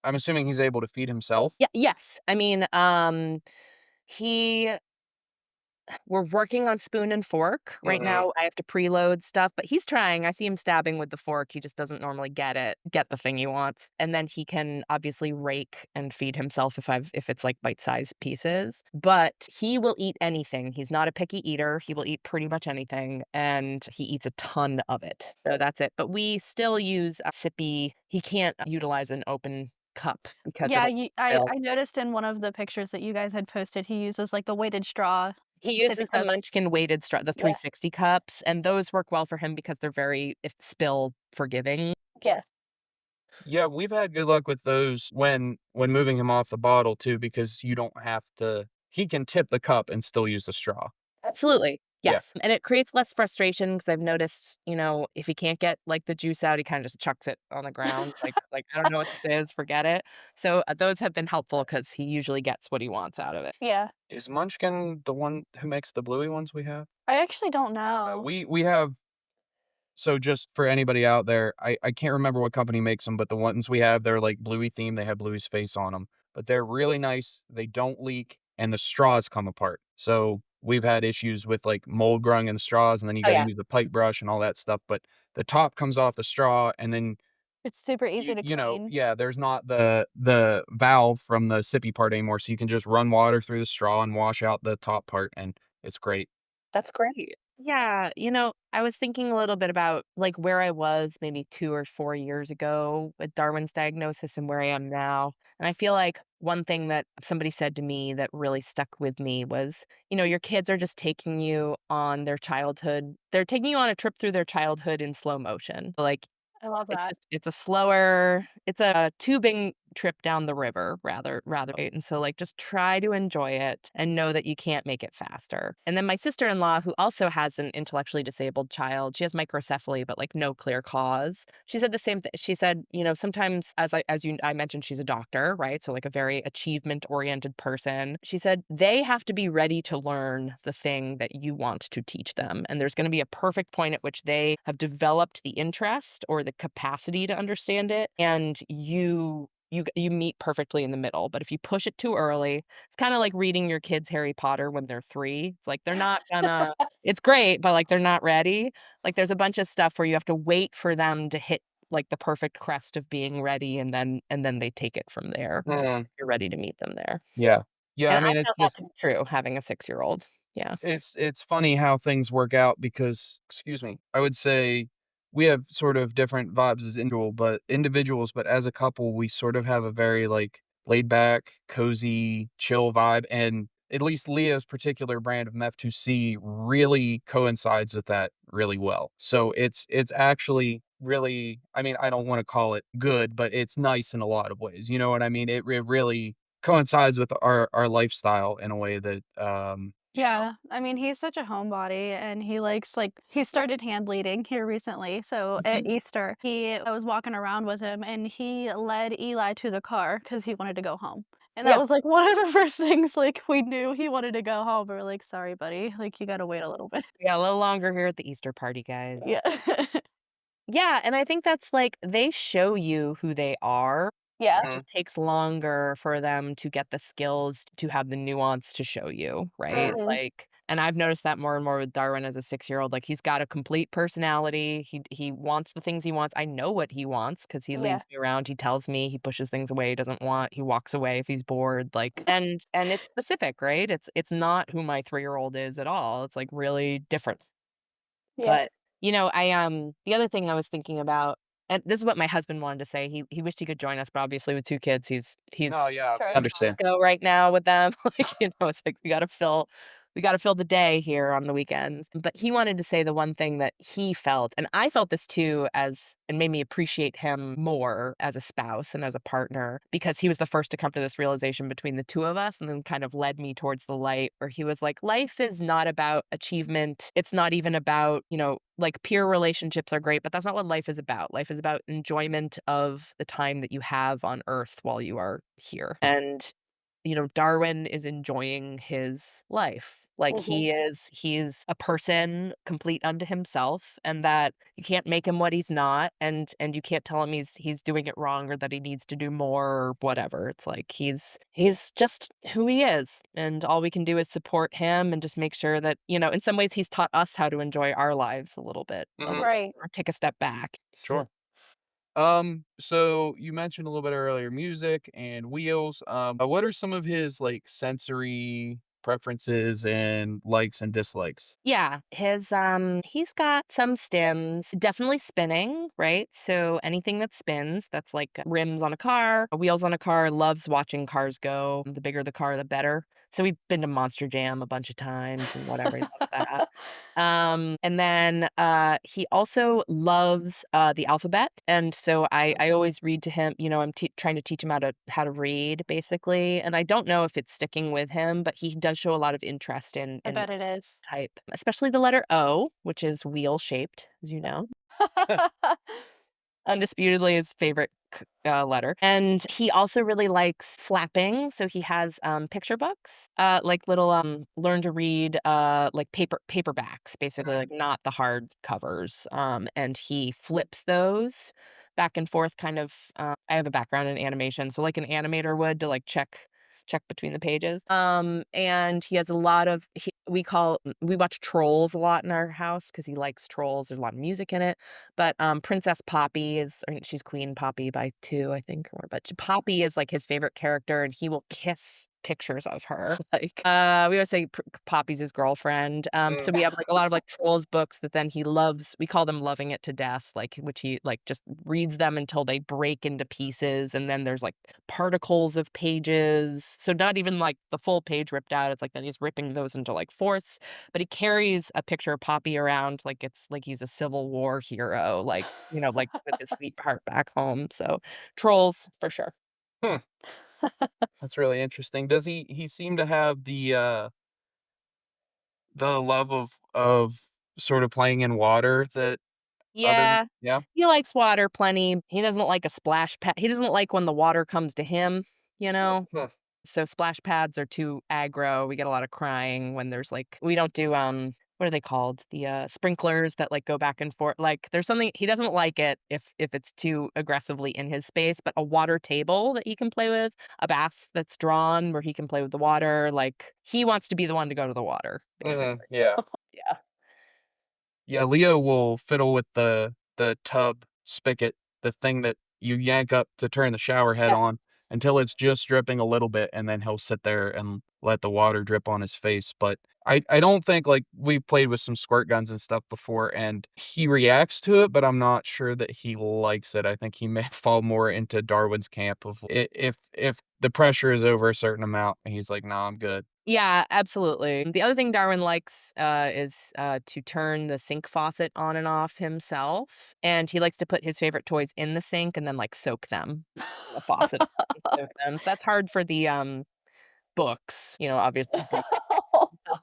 I'm assuming he's able to feed himself? Yeah, yes. I mean, he we're working on spoon and fork. Right Mhm. now, I have to preload stuff, but he's trying. I see him stabbing with the fork. He just doesn't normally get the thing he wants. And then he can obviously rake and feed himself if it's like bite-sized pieces. But he will eat anything. He's not a picky eater. He will eat pretty much anything, and he eats a ton of it. So that's it. But we still use a sippy. He can't utilize an open cup because Yeah, it'll you spill. I noticed in one of the pictures that you guys had posted, he uses, like, the weighted straw He sippy uses the cups. Munchkin weighted straw, the Yeah. 360 cups, and those work well for him because they're very if spill forgiving. Yeah. Yeah, we've had good luck with those when moving him off the bottle too, because you don't have to he can tip the cup and still use the straw. Absolutely. Yeah. Yes, and it creates less frustration because 'cause I've noticed, if he can't get, like, the juice out, he kinda just chucks it on the ground, "I don't know what this is, forget it." So, those have been helpful because he usually gets what he wants out of it. Yeah. Is Munchkin the one who makes the bluey ones we have? I actually don't No, know. we have so just for anybody out there, I can't remember what company makes them, but the ones we have, they're, like, Bluey themed, they have Bluey's face on them, but they're really nice, they don't leak, and the straws come apart. So, we've had issues with, like, mold growing in the straws, and then you Oh, gotta yeah. use a pipe brush and all that stuff, but the top comes off the straw, and then It's super easy to you know, clean. yeah, there's not the valve from the sippy part anymore, so you can just run water through the straw and wash out the top part, and it's great. That's great. Yeah, I was thinking a little bit about, like, where I was maybe 2 or 4 years ago with Darwin's diagnosis and where I am now, and I feel like one thing that somebody said to me that really stuck with me was, your kids are just taking you on their childhood. They're taking you on a trip through their childhood in slow motion. Like, I love that. it's a tubing trip down the river rather, right? And so, like, just try to enjoy it and know that you can't make it faster. And then my sister-in-law, who also has an intellectually disabled child, she has microcephaly, but like no clear cause. She said the same thing. She said, sometimes, I mentioned, she's a doctor, right? So like a very achievement-oriented person. She said they have to be ready to learn the thing that you want to teach them. And there's going to be a perfect point at which they have developed the interest or the capacity to understand it, and you meet perfectly in the middle. But if you push it too early, it's kind of like reading your kids Harry Potter when they're 3. It's like they're not gonna it's great, but like they're not ready. Like there's a bunch of stuff where you have to wait for them to hit like the perfect crest of being ready, and then they take it from there. Mm, You're ready to meet them there. yeah. Yeah, And I I mean, it's found that just to be true having a 6-year-old. Yeah. it's funny how things work out because excuse me, I would say we have sort of different vibes as individuals, but as a couple, we sort of have a very, like, laid back, cozy, chill vibe, and at least Leah's particular brand of MEF2C really coincides with that really well. So it's actually really I mean, I don't wanna call it good, but it's nice in a lot of ways, you know what I mean? It really coincides with our lifestyle in a way that, Yeah, I mean, he's such a homebody and he likes he started hand bleeding here recently. So at Mhm. Easter, I was walking around with him and he led Eli to the car because he wanted to go home. And that Yeah. was like one of the first things like we knew he wanted to go home. We were like, sorry, buddy. Like you gotta wait a little bit. Yeah, a little longer here at the Easter party, guys. Yeah. Yeah, and I think that's like they show you who they are. Yeah. It Mhm. just takes longer for them to get the skills to have the nuance to show you, right? Mm. Mhm. Like, and I've noticed that more and more with Darwin as a 6-year-old. Like he's got a complete personality. He wants the things he wants. I know what he wants because he Yeah. leads me around. He tells me, he pushes things away he doesn't want. He walks away if he's bored. Like, and it's specific, right? It's not who my 3-year-old is at all. It's like really different. Yeah. But, the other thing I was thinking about, and this is what my husband wanted to say. He wished he could join us, but obviously with 2 kids, Oh, he's yeah, we Sure. in understand. Costco right now with them. Like, it's like we gotta fill the day here on the weekends. But he wanted to say the one thing that he felt, and I felt this too, and made me appreciate him more as a spouse and as a partner, because he was the first to come to this realization between the 2 of us, and then kind of led me towards the light where he was like, life is not about achievement. It's not even about, like peer relationships are great, but that's not what life is about. Life is about enjoyment of the time that you have on earth while you are here. And Darwin is enjoying his life. Like Mhm. he's a person complete unto himself, and that you can't make him what he's not, and you can't tell him he's doing it wrong or that he needs to do more or whatever. It's like he's just who he is, and all we can do is support him and just make sure that, in some ways he's taught us how to enjoy our lives a Mhm. little Right. or take a step back. Sure. So you mentioned a little bit earlier music and wheels. What are some of his like sensory preferences and likes and dislikes? Yeah, he's got some stims, definitely spinning, right? So anything that spins, that's like rims on a car, wheels on a car, loves watching cars go. The bigger the car, the better. So we've been to Monster Jam a bunch of times and whatever. He loves that. And then he also loves the alphabet, and so I always read to him. I'm trying to teach him how to read basically, and I don't know if it's sticking with him, but he does show a lot of interest in I bet it is. type, especially the letter O, which is wheel shaped, as you know. Undisputedly his favorite letter. And he also really likes flapping, so he has, picture books, like little, learn to read, like paperbacks, basically, like not the hard covers, and he flips those back and forth kind of, I have a background in animation, so like an animator would to, like, check between the pages, and he has a lot of we watch Trolls a lot in our house because he likes Trolls, there's a lot of music in it, but, Princess Poppy she's Queen Poppy by 2, I think, but Poppy is, like, his favorite character, and he will kiss pictures of her. Like, we always say Poppy's his girlfriend. Mm. So we have like a lot of like trolls books that then he loves. We call them loving it to death, like which he like just reads them until they break into pieces. And then there's like particles of pages. So not even like the full page ripped out. It's like that he's ripping those into like fourths, but he carries a picture of Poppy around like it's like he's a Civil War hero, like, like with his sweetheart back home. So trolls for sure. Hmm, that's really interesting. Does he seem to have the love of sort of playing in water that other Yeah, yeah? he likes water plenty. He doesn't like a splash pad. He doesn't like when the water comes to him, you know? Huh. So splash pads are too aggro. We get a lot of crying when there's like we don't do what are they called? The sprinklers that like go back and forth. Like there's something he doesn't like it if it's too aggressively in his space, but a water table that he can play with, a bath that's drawn where he can play with the water, like he wants to be the one to go to the water, Mhm, basically. yeah. Yeah. Yeah, Leo will fiddle with the tub spigot, the thing that you yank up to turn the shower head Yeah. on until it's just dripping a little bit, and then he'll sit there and let the water drip on his face, but I don't think like, we've played with some squirt guns and stuff before, and he reacts to it, but I'm not sure that he likes it. I think he may fall more into Darwin's camp of if the pressure is over a certain amount, and he's like, "Nah, I'm good." Yeah, absolutely. The other thing Darwin likes is to turn the sink faucet on and off himself. And he likes to put his favorite toys in the sink and then like soak them in the faucet and soak them. So that's hard for the books, obviously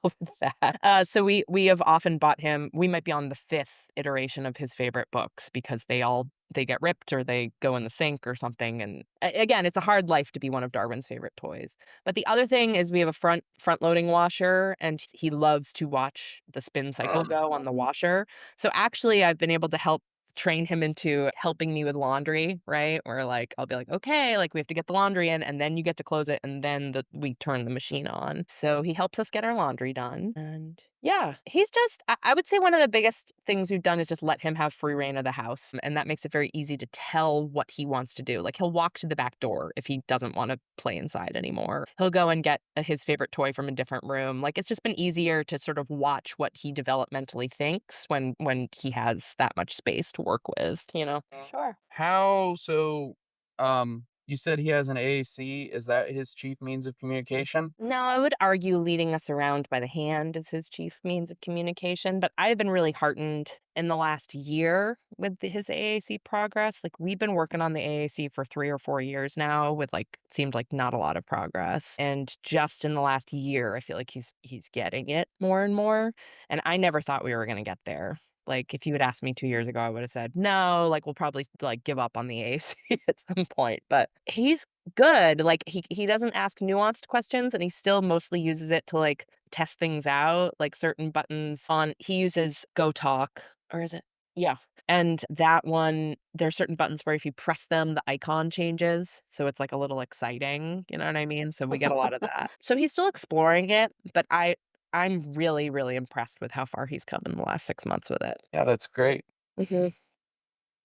with that. So we have often bought him. We might be on the fifth iteration of his favorite books because they get ripped or they go in the sink or something. And again, it's a hard life to be one of Darwin's favorite toys. But the other thing is we have a front loading washer, and he loves to watch the spin cycle go on the washer. So actually, I've been able to help train him into helping me with laundry, right? Where like I'll be like, okay, like we have to get the laundry in, and then you get to close it, and then we turn the machine on. So he helps us get our laundry done, and yeah, he's just. I would say one of the biggest things we've done is just let him have free reign of the house, and that makes it very easy to tell what he wants to do. Like he'll walk to the back door if he doesn't want to play inside anymore. He'll go and get his favorite toy from a different room. Like it's just been easier to sort of watch what he developmentally thinks when he has that much space to work with. Sure. How so, you said he has an AAC, is that his chief means of communication? No, I would argue leading us around by the hand is his chief means of communication, but I've been really heartened in the last year with his AAC progress. Like we've been working on the AAC for 3 or 4 years now with like seemed like not a lot of progress. And just in the last year, I feel like he's getting it more and more. And I never thought we were gonna get there. Like if you had asked me 2 years ago, I would have said, no, like we'll probably like give up on the AAC at some point. But he's good. Like he doesn't ask nuanced questions and he still mostly uses it to like test things out, like certain buttons on he uses Go Talk or is it? Yeah. And that one, there's certain buttons where if you press them, the icon changes. So it's like a little exciting. You know what I mean? So we get a lot of that. So he's still exploring it, but I'm really, really impressed with how far he's come in the last 6 months with it. Yeah, that's great. Mhm.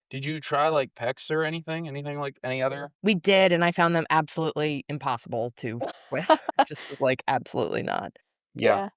Did you try, like, PECs or anything? Anything like any other We did, and I found them absolutely impossible to with. I just was like, absolutely not. Yeah. Yeah.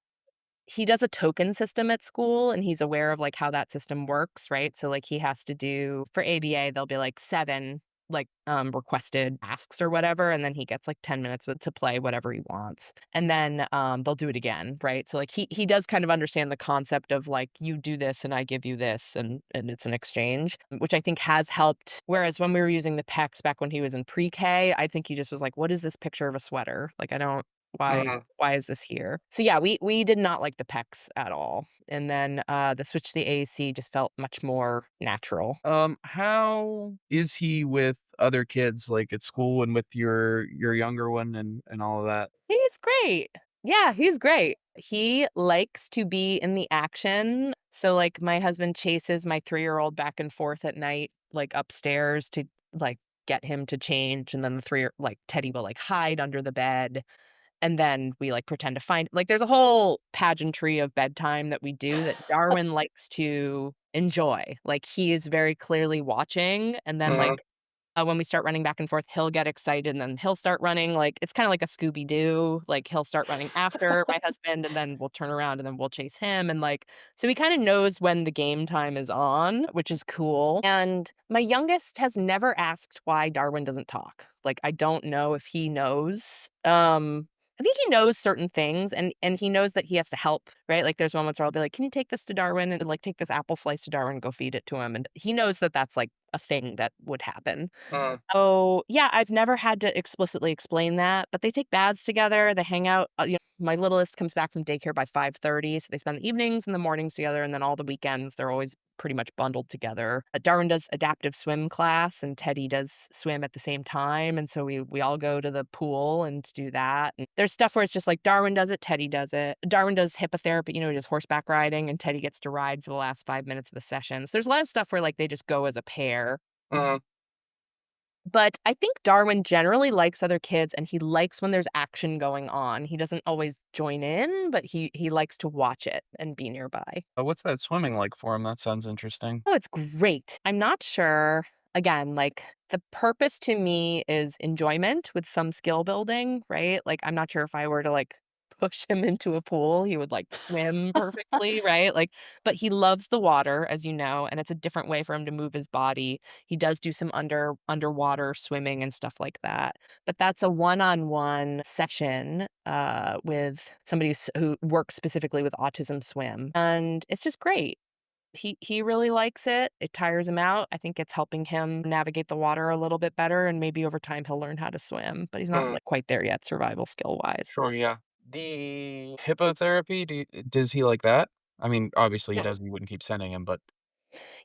He does a token system at school, and he's aware of, like, how that system works, right? So, like, he has to do for ABA, there'll be, like, 7, like, requested asks or whatever, and then he gets, like, 10 minutes with to play whatever he wants. And then, they'll do it again, right? So, like, he does kind of understand the concept of, like, you do this and I give you this, and it's an exchange, which I think has helped. Whereas when we were using the PECs back when he was in pre-K, I think he just was like, "What is this picture of a sweater? Like, I don't Mhm. why is this here?" So yeah, we did not like the PECs at all. And then the switch to the AAC just felt much more natural. How is he with other kids, like, at school and with your younger one and all of that? He's great. Yeah, he's great. He likes to be in the action. So like my husband chases my 3-year-old back and forth at night, like upstairs to like get him to change. And then the like Teddy will like hide under the bed. And then we, like, pretend to find like, there's a whole pageantry of bedtime that we do that Darwin likes to enjoy. Like, he is very clearly watching, and then, Mhm. like, When we start running back and forth, he'll get excited and then he'll start running. Like it's kind of like a Scooby Doo. Like he'll start running after my husband, and then we'll turn around and then we'll chase him. And like, so he kind of knows when the game time is on, which is cool. And my youngest has never asked why Darwin doesn't talk. Like I don't know if he knows. I think he knows certain things, and he knows that he has to help, right? Like there's moments where I'll be like, "Can you take this to Darwin?" and like take this apple slice to Darwin and go feed it to him. And he knows that that's like a thing that would happen. Mm, Oh, yeah, I've never had to explicitly explain that, but they take baths together, they hang out, my littlest comes back from daycare by 5:30, so they spend the evenings and the mornings together, and then all the weekends, they're always pretty much bundled together. Darwin does adaptive swim class, and Teddy does swim at the same time, and so we all go to the pool and do that, and there's stuff where it's just like Darwin does it, Teddy does it. Darwin does hippotherapy, he does horseback riding, and Teddy gets to ride for the last 5 minutes of the session, so there's a lot of stuff where, like, they just go as a pair. mhm. But I think Darwin generally likes other kids, and he likes when there's action going on. He doesn't always join in, but he likes to watch it and be nearby. What's that swimming like for him? That sounds interesting. Oh, it's great. I'm not sure. Again, like the purpose to me is enjoyment with some skill building, right? Like I'm not sure if I were to like push him into a pool, he would like swim perfectly, right? Like but he loves the water, as you know, and it's a different way for him to move his body. He does do some underwater swimming and stuff like that. But that's a one-on-one session with somebody who works specifically with autism swim. And it's just great. He really likes it. It tires him out. I think it's helping him navigate the water a little bit better, and maybe over time he'll learn how to swim, but he's not, Mm, like, quite there yet survival skill-wise. sure, yeah. The hippotherapy, does he like that? I mean, obviously he Yeah. does, you wouldn't keep sending him, but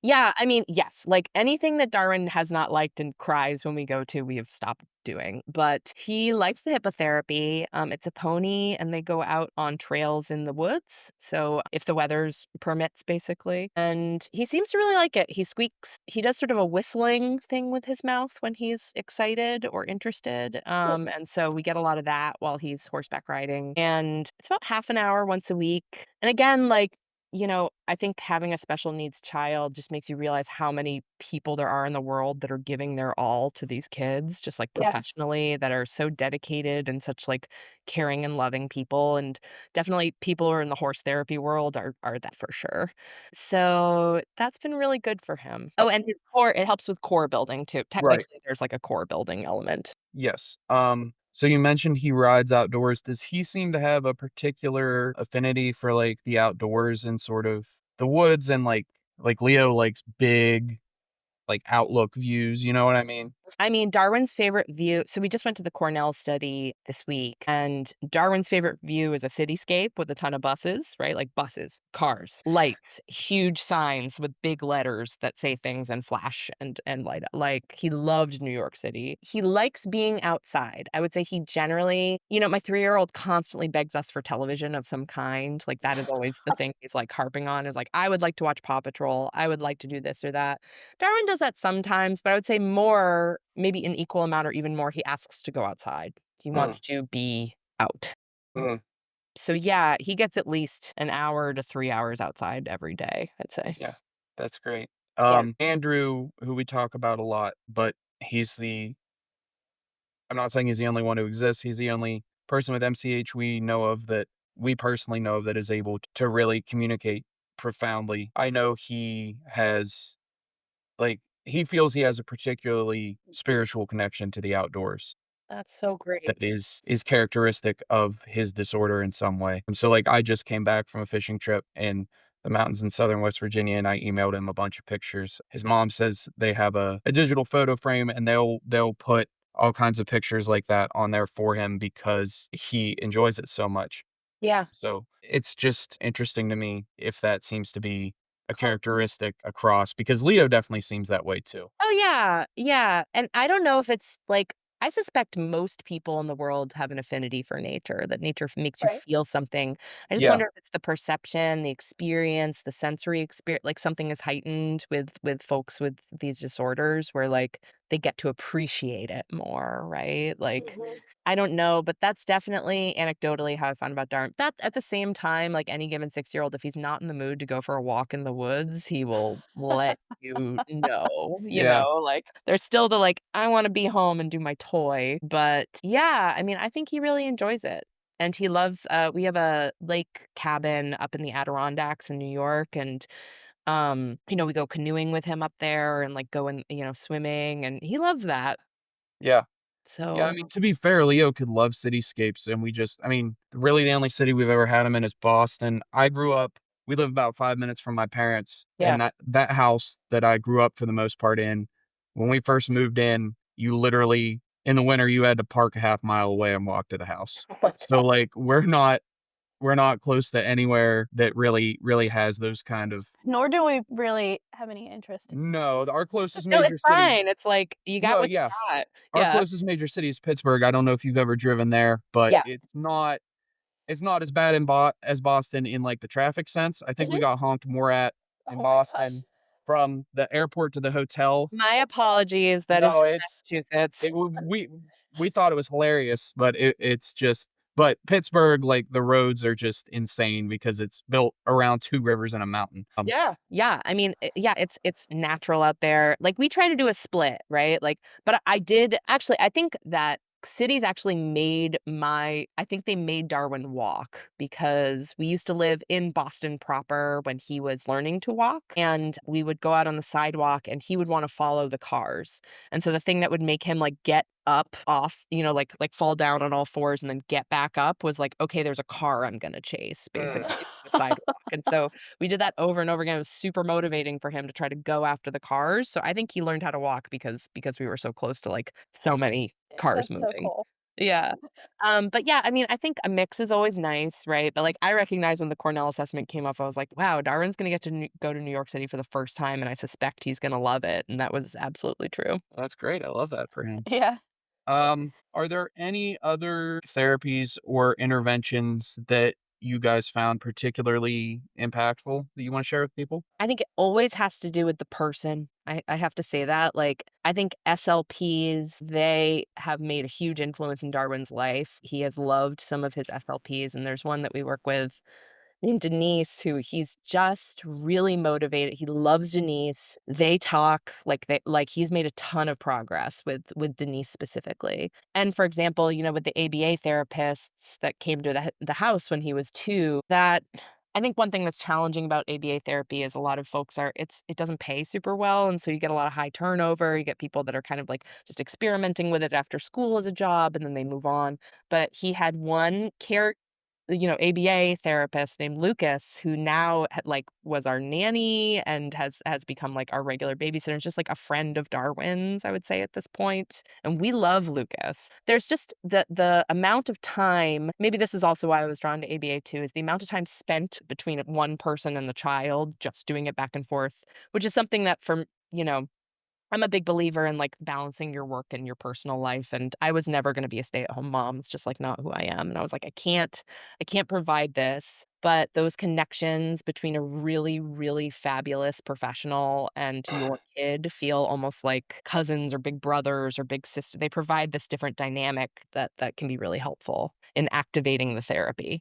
Yeah, I mean, yes, like, anything that Darwin has not liked and cries when we go to, we have stopped doing, but he likes the hippotherapy. It's a pony, and they go out on trails in the woods, so if the weather's permits, basically, and he seems to really like it. He squeaks he does sort of a whistling thing with his mouth when he's excited or interested, and so we get a lot of that while he's horseback riding, and it's about half an hour once a week, and again, like, I think having a special needs child just makes you realize how many people there are in the world that are giving their all to these kids, just like Yeah. professionally, that are so dedicated and such like caring and loving people. And definitely people who are in the horse therapy world are that for sure. So that's been really good for him. Oh, and his core, it helps with core building too. right. Technically, there's like a core building element. Yes. So you mentioned he rides outdoors. Does he seem to have a particular affinity for like the outdoors and sort of the woods and like Leo likes big like outlook views, you know what I mean? I mean, Darwin's favorite view, so we just went to the Cornell study this week, and Darwin's favorite view is a cityscape with a ton of buses, right? Like buses, cars, lights, huge signs with big letters that say things and flash and light up. Like he loved New York City. He likes being outside. I would say he generally, my 3-year-old constantly begs us for television of some kind. Like that is always the thing he's like harping on is like, I would like to watch Paw Patrol. I would like to do this or that. Darwin does that sometimes, but I would say more, maybe an equal amount or even more, he asks to go outside. He Mm, wants to be out. mm, So, yeah, he gets at least an hour to 3 hours outside every day, I'd say. yeah, that's great. Yeah. Andrew, who we talk about a lot, but he's the I'm not saying he's the only one who exists. He's the only person with MCH we personally know of that is able to really communicate profoundly. I know he has he feels he has a particularly spiritual connection to the outdoors That's so great. that is characteristic of his disorder in some way. And so, like, I just came back from a fishing trip in the mountains in Southern West Virginia, and I emailed him a bunch of pictures. His mom says they have a digital photo frame, and they'll put all kinds of pictures like that on there for him because he enjoys it so much. Yeah. So, it's just interesting to me if that seems to be a characteristic across because Leo definitely seems that way too. Oh, yeah, yeah, and I don't know if it's like I suspect most people in the world have an affinity for nature, that nature makes you Right. feel something. I just Yeah. wonder if it's the perception, the experience, the sensory experience, like, something is heightened with folks with these disorders where, like, they get to appreciate it more, right? Like, Mhm. I don't know, but that's definitely anecdotally how I found about Darwin. That at the same time, like any given 6-year-old, if he's not in the mood to go for a walk in the woods, he will let you Yeah. know, like there's still the like, I want to be home and do my toy. But yeah, I mean, I think he really enjoys it. And he loves we have a lake cabin up in the Adirondacks in New York, and we go canoeing with him up there and like go in, swimming, and he loves that. Yeah. Yeah, I So, mean, to be fair, Leo could love cityscapes, and I mean, really the only city we've ever had him in is Boston. We live about 5 minutes from my parents, yeah. and that house that I grew up for the most part in, when we first moved in, you literally in the winter, you had to park a half mile away and walk to the house. Oh my So, god. like, we're not close to anywhere that really has those kind of. Nor do we really have any interest. No, our closest No, major it's city. fine. It's like you got No, what yeah. you got. Our Yeah. closest major city is Pittsburgh. I don't know if you've ever driven there, but Yeah. it's not as bad as Boston in, like, the traffic sense. I think we Mhm. got honked more at in Oh my gosh. Boston from the airport to the hotel. My apologies. That is No, just it's Massachusetts. it w we thought it was hilarious, but it's just but Pittsburgh, like, the roads are just insane because it's built around 2 rivers and a mountain. Yeah, yeah. I mean, yeah, it's natural out there. Like we try to do a split, right? Like, but I did actually. I think that cities actually I think they made Darwin walk because we used to live in Boston proper when he was learning to walk, and we would go out on the sidewalk, and he would want to follow the cars. And so the thing that would make him like get up off, like fall down on all fours and then get back up was like, okay, there's a car I'm gonna chase, Mm. basically, the sidewalk. And so we did that over and over again. It was super motivating for him to try to go after the cars. So I think he learned how to walk because we were so close to like so many cars That's so moving. cool. Yeah. But yeah, I mean, I think a mix is always nice, right? But like I recognize when the Cornell assessment came up, I was like, wow, Darwin's gonna get to go to New York City for the first time, and I suspect he's gonna love it. And that was absolutely true. That's great. I love that for him. Yeah. Are there any other therapies or interventions that you guys found particularly impactful that you wanna share with people? I think it always has to do with the person. I have to say that. Like, I think SLPs, they have made a huge influence in Darwin's life. He has loved some of his SLPs, and there's one that we work with named Denise, who he's just really motivated. He loves Denise. They talk like he's made a ton of progress with Denise specifically. And for example, with the ABA therapists that came to the house when he was 2, that I think one thing that's challenging about ABA therapy is a lot of folks it doesn't pay super well, and so you get a lot of high turnover. You get people that are kind of like just experimenting with it after school as a job, and then they move on. But he had one ABA therapist named Lucas, who now like was our nanny and has become like our regular babysitter. It's just like a friend of Darwin's, I would say at this point. And we love Lucas. There's just the amount of time. Maybe this is also why I was drawn to ABA too. Is the amount of time spent between one person and the child, just doing it back and forth, which is something that you know I'm a big believer in like balancing your work and your personal life. And I was never going to be a stay-at-home mom. It's just like not who I am. And I was like, I can't provide this. But those connections between a really, really fabulous professional and your kid feel almost like cousins or big brothers or big sister. They provide this different dynamic that can be really helpful in activating the therapy.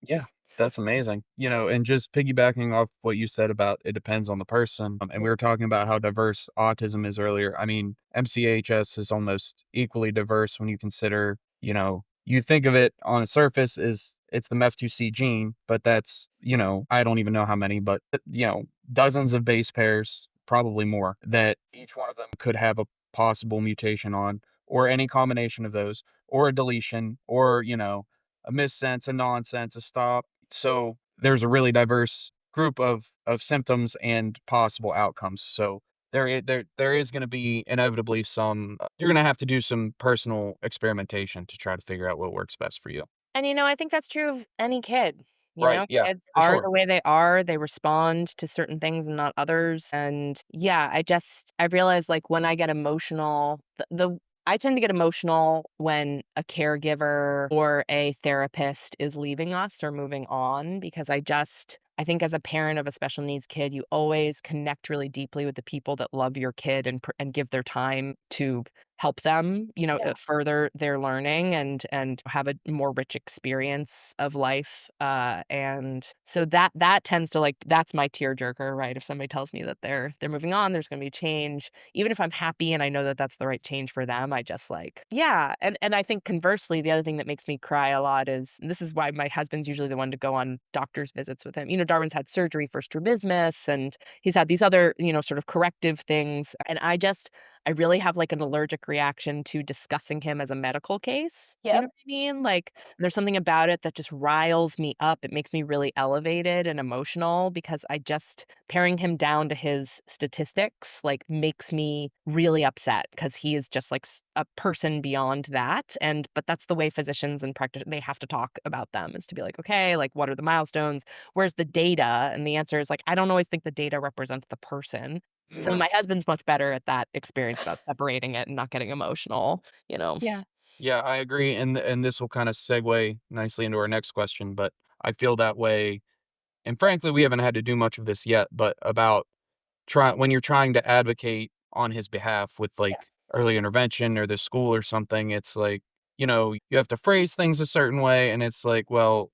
Yeah, that's amazing. And just piggybacking off what you said about it depends on the person. And we were talking about how diverse autism is earlier. I mean, MCHS is almost equally diverse when you consider, you think of it on the surface is it's the MEF2C gene, but that's, I don't even know how many, but, dozens of base pairs, probably more, that each one of them could have a possible mutation on, or any combination of those, or a deletion, or, a missense, a nonsense, a stop. So there's a really diverse group of symptoms and possible outcomes. So there is going to be inevitably some. You're going to have to do some personal experimentation to try to figure out what works best for you. And, I think that's true of any kid. Right? Yeah, Kids for are sure. the way they are. They respond to certain things and not others. And yeah, I realize like when I get emotional, I tend to get emotional when a caregiver or a therapist is leaving us or moving on because I think as a parent of a special needs kid, you always connect really deeply with the people that love your kid and give their time to help them, Yeah. further their learning and have a more rich experience of life. And so that tends to like that's my tearjerker, right? If somebody tells me that they're moving on, there's going to be change, even if I'm happy and I know that that's the right change for them, I just like, yeah. And I think conversely, the other thing that makes me cry a lot is and this is why my husband's usually the one to go on doctor's visits with him. Darwin's had surgery for strabismus and he's had these other, sort of corrective things. And I really have like an allergic reaction to discussing him as a medical case. Do you know Yep. what I mean? Like, there's something about it that just riles me up. It makes me really elevated and emotional because paring him down to his statistics, like, makes me really upset because he is just like a person beyond that. But that's the way physicians and practitioners, they have to talk about them is to be like, okay, like, what are the milestones? Where's the data? And the answer is like, I don't always think the data represents the person. So my husband's much better at that experience about separating it and not getting emotional, you know? Yeah. Yeah, I agree, and this will kinda segue nicely into our next question, but I feel that way, and frankly, we haven't had to do much of this yet, but about when you're trying to advocate on his behalf with, Yeah. like, early intervention or the school or something, it's like, you have to phrase things a certain way, and it's like, well,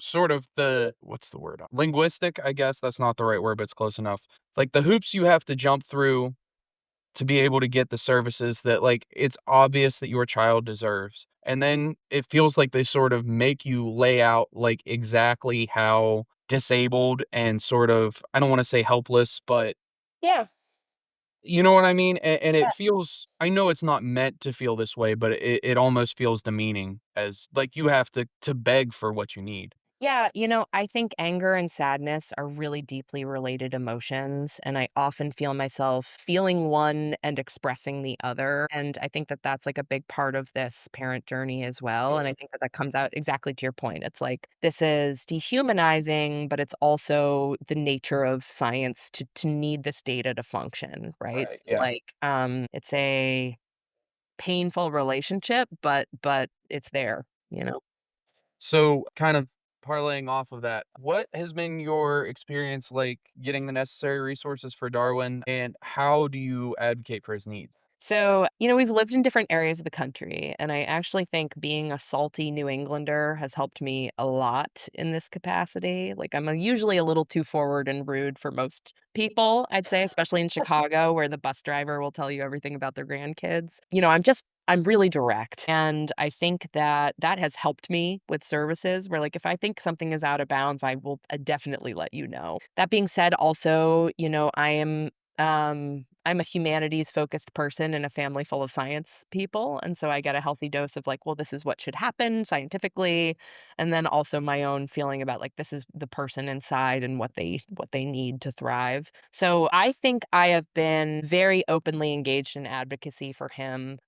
sort of the what's the word? Linguistic, I guess, that's not the right word, but it's close enough. Like, the hoops you have to jump through to be able to get the services that, like, it's obvious that your child deserves. And then it feels like they sort of make you lay out, like, exactly how disabled and sort of, I don't wanna say helpless, but Yeah. you know what I mean? And it feels, I know it's not meant to feel this way, but it almost feels demeaning as, like, you have to beg for what you need. Yeah, I think anger and sadness are really deeply related emotions, and I often feel myself feeling one and expressing the other. And I think that that's like a big part of this parent journey as well. And I think that that comes out exactly to your point. It's like this is dehumanizing, but it's also the nature of science to need this data to function, right? Right, So yeah. like, it's a painful relationship, but it's there. So, kind of parlaying off of that, what has been your experience like getting the necessary resources for Darwin, and how do you advocate for his needs? So, we've lived in different areas of the country, and I actually think being a salty New Englander has helped me a lot in this capacity. Like, usually a little too forward and rude for most people, I'd say, especially in Chicago, where the bus driver will tell you everything about their grandkids. I'm really direct. And I think that that has helped me with services where, like, if I think something is out of bounds, I will definitely let you know. That being said, also, I'm a humanities focused person in a family full of science people. And so I get a healthy dose of like, well, this is what should happen scientifically. And then also my own feeling about like this is the person inside and what they need to thrive. So I think I have been very openly engaged in advocacy for him.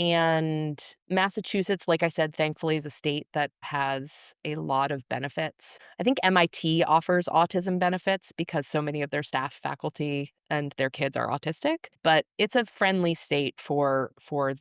And Massachusetts, like I said, thankfully is a state that has a lot of benefits. I think MIT offers autism benefits because so many of their staff, faculty, and their kids are autistic, but it's a friendly state for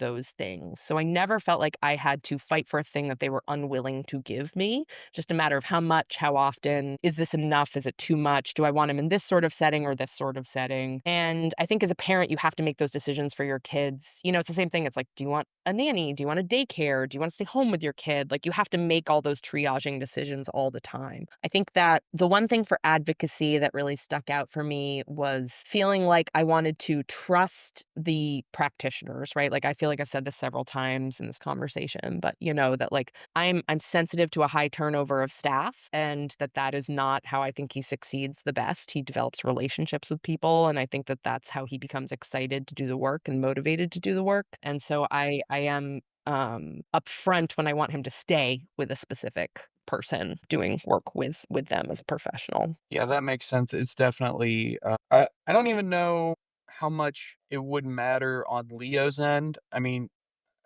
those things. So I never felt like I had to fight for a thing that they were unwilling to give me. Just a matter of how much, how often, is this enough? Is it too much? Do I want him in this sort of setting or this sort of setting? And I think as a parent, you have to make those decisions for your kids. It's the same thing. It's like, do you want a nanny? Do you want a daycare? Do you want to stay home with your kid? Like, you have to make all those triaging decisions all the time. I think that the one thing for advocacy that really stuck out for me was feeling like I wanted to trust the practitioners, right? Like, I feel like I've said this several times in this conversation, but that like I'm sensitive to a high turnover of staff and that is not how I think he succeeds the best. He develops relationships with people, and I think that that's how he becomes excited to do the work and motivated to do the work. And so I am upfront when I want him to stay with a specific person doing work with them as a professional. Yeah, that makes sense. It's definitely, I don't even know how much it would matter on Leo's end. I mean,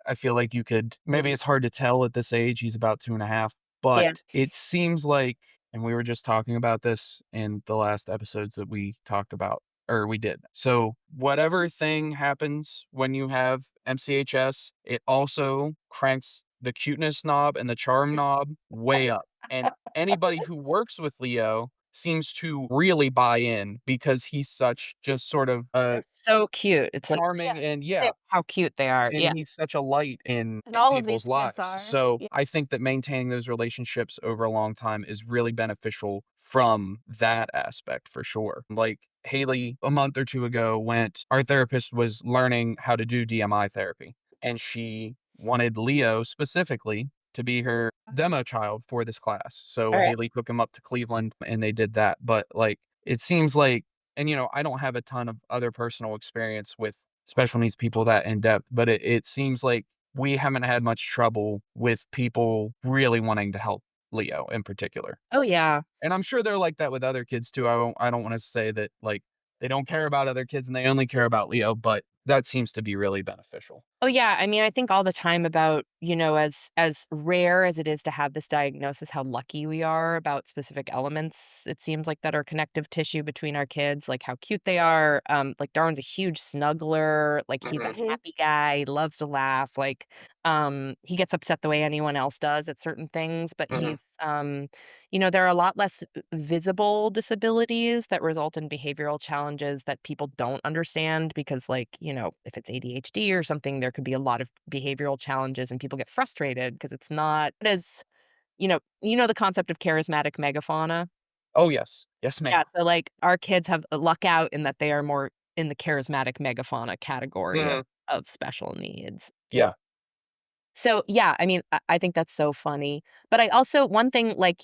I feel like you could, maybe it's hard to tell at this age, he's about 2.5, but Yeah. it seems like, and we were just talking about this in the last episodes that we talked about, or we did. So whatever thing happens when you have MCHS, it also cranks the cuteness knob and the charm knob way up. And anybody who works with Leo seems to really buy in because he's such just sort of a They're so cute. It's like, charming and yeah, yeah, how cute they are. and Yeah. he's such a light And in all of people's these kids lives. are. So, Yeah. I think that maintaining those relationships over a long time is really beneficial from that aspect for sure. Like, Haley, a month or 2 ago, went our therapist was learning how to do DMI therapy, and she wanted Leo specifically to be her demo child for this class. So, Alright. Haley took him up to Cleveland, and they did that, but, like, it seems like and, I don't have a ton of other personal experience with special needs people that in depth, but it seems like we haven't had much trouble with people really wanting to help Leo in particular. Oh, yeah. And I'm sure they're like that with other kids too. I don't wanna say that, like, they don't care about other kids and they only care about Leo, but that seems to be really beneficial. Oh, yeah, I mean, I think all the time about, as rare as it is to have this diagnosis, how lucky we are about specific elements, it seems like, that are connective tissue between our kids, like how cute they are, like, Darwin's a huge snuggler, like, he's a Mhm. happy guy, he loves to laugh, like, he gets upset the way anyone else does at certain things, but Mhm. there are a lot less visible disabilities that result in behavioral challenges that people don't understand because, like, if it's ADHD or something, there could be a lot of behavioral challenges and people get frustrated because it's not as, the concept of charismatic megafauna. Oh, yes. Yes, ma'am. Yeah, so, like, our kids have luck out in that they are more in the charismatic megafauna category of Mhm. special needs. Yeah. So, yeah, I mean, I think that's so funny. But I also one thing, like,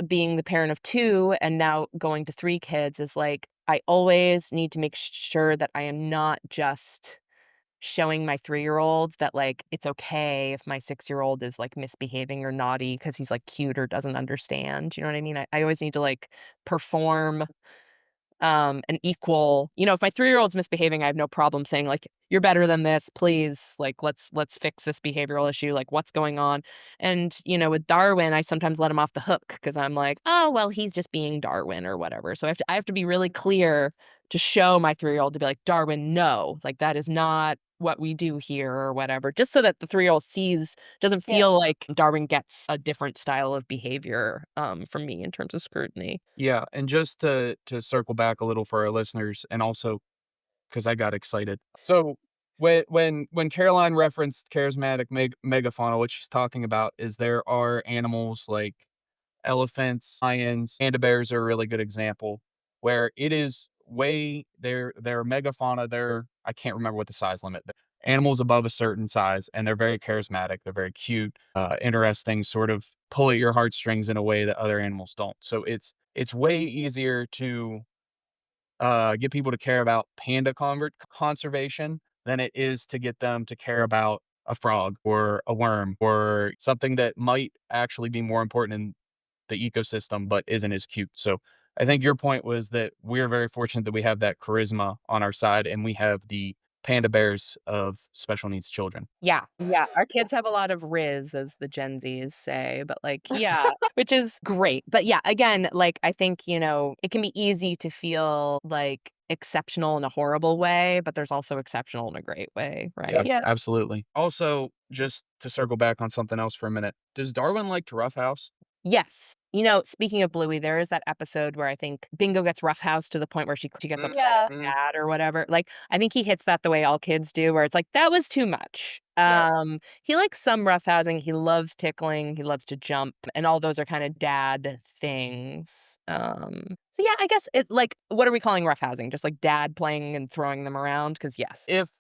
being the parent of 2 and now going to 3 kids is, like, I always need to make sure that I am not just showing my 3-year-olds that, like, it's okay if my 6-year-old is, like, misbehaving or naughty because he's, like, cute or doesn't understand, you know what I mean? I always need to, like, perform an equal if my 3-year-old's misbehaving, I have no problem saying, like, "You're better than this, please, like, let's fix this behavioral issue, like, what's going on?" And, with Darwin, I sometimes let him off the hook because 'cause I'm like, "Oh, well, he's just being Darwin," or whatever. So I have to be really clear to show my 3-year-old to be like, "Darwin, no, like, that is not what we do here," or whatever, just so that the 3-year-old doesn't Yeah. feel like Darwin gets a different style of behavior, from me in terms of scrutiny. Yeah, and just to circle back a little for our listeners and also because I got excited. So when Caroline referenced charismatic megafauna, what she's talking about is there are animals like elephants, lions, panda bears are a really good example where it is way they're megafauna. They're I can't remember what the size limit. Animals above a certain size, and they're very charismatic. They're very cute, interesting, sort of pull at your heartstrings in a way that other animals don't. So it's way easier to get people to care about panda conservation than it is to get them to care about a frog or a worm or something that might actually be more important in the ecosystem but isn't as cute. So I think your point was that we're very fortunate that we have that charisma on our side and we have the panda bears of special needs children. Yeah, yeah, our kids have a lot of riz, as the Gen Zs say, but, like, yeah, which is great, but, yeah, again, like, I think, it can be easy to feel, like, exceptional in a horrible way, but there's also exceptional in a great way, Yeah, right? Yeah. absolutely. Also, just to circle back on something else for a minute, does Darwin like to roughhouse? Yes. Speaking of Bluey, there is that episode where I think Bingo gets roughhoused to the point where she gets upset at Yeah. her dad or whatever. Like, I think he hits that the way all kids do, where it's like, that was too much. Yeah. He likes some roughhousing. He loves tickling. He loves to jump, and all those are kind of dad things. So yeah, I guess what are we calling roughhousing? Just like dad playing and throwing them around? Because yes, If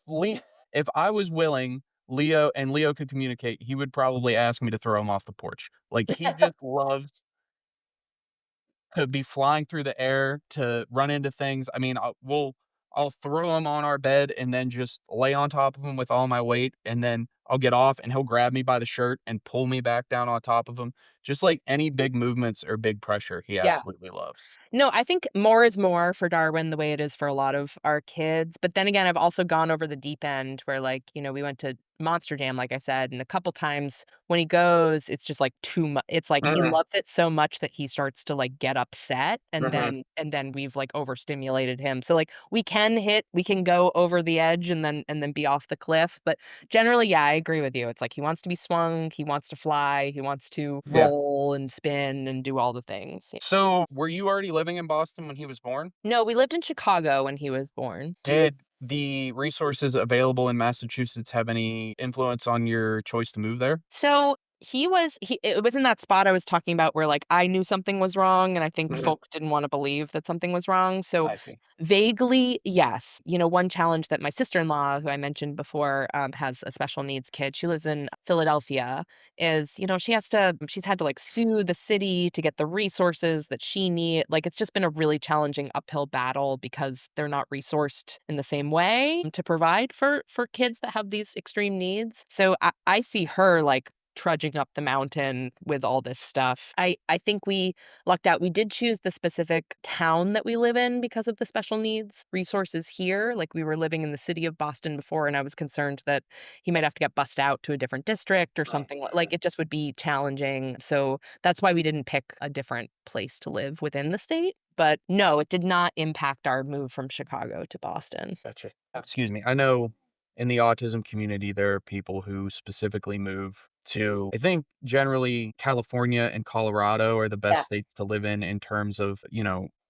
Lee if I was willing, Leo could communicate, he would probably ask me to throw him off the porch. Like, he just loves to be flying through the air, to run into things. I mean, I'll throw him on our bed and then just lay on top of him with all my weight, and then I'll get off and he'll grab me by the shirt and pull me back down on top of him. Just like any big movements or big pressure, he yeah. absolutely loves. No, I think more is more for Darwin the way it is for a lot of our kids. But then again, I've also gone over the deep end where, like, we went to Monster Jam, like I said, and a couple times when he goes, it's just like too much. It's like he Mhm, loves it so much that he starts to like get upset, and mhm. then we've like overstimulated him. So like we can go over the edge and then be off the cliff. But generally, yeah, I agree with you. It's like he wants to be swung, he wants to fly, he wants to Yeah. roll and spin and do all the things. So, were you already living in Boston when he was born? No, we lived in Chicago when he was born. Did the resources available in Massachusetts have any influence on your choice to move there? So it was in that spot I was talking about where like I knew something was wrong and I think Mhm. folks didn't want to believe that something was wrong. So I see. vaguely, yes. One challenge that my sister-in-law, who I mentioned before, has a special needs kid. She lives in Philadelphia, is, she's had to like sue the city to get the resources that she need. Like it's just been a really challenging uphill battle because they're not resourced in the same way to provide for kids that have these extreme needs. So I see her like trudging up the mountain with all this stuff. I think we lucked out. We did choose the specific town that we live in because of the special needs resources here. Like we were living in the city of Boston before, and I was concerned that he might have to get bussed out to a different district or Right. something. Like it just would be challenging. So that's why we didn't pick a different place to live within the state. But no, it did not impact our move from Chicago to Boston. Gotcha. Excuse me. I know in the autism community, there are people who specifically move to, I think generally California and Colorado are the best Yeah. states to live in terms of,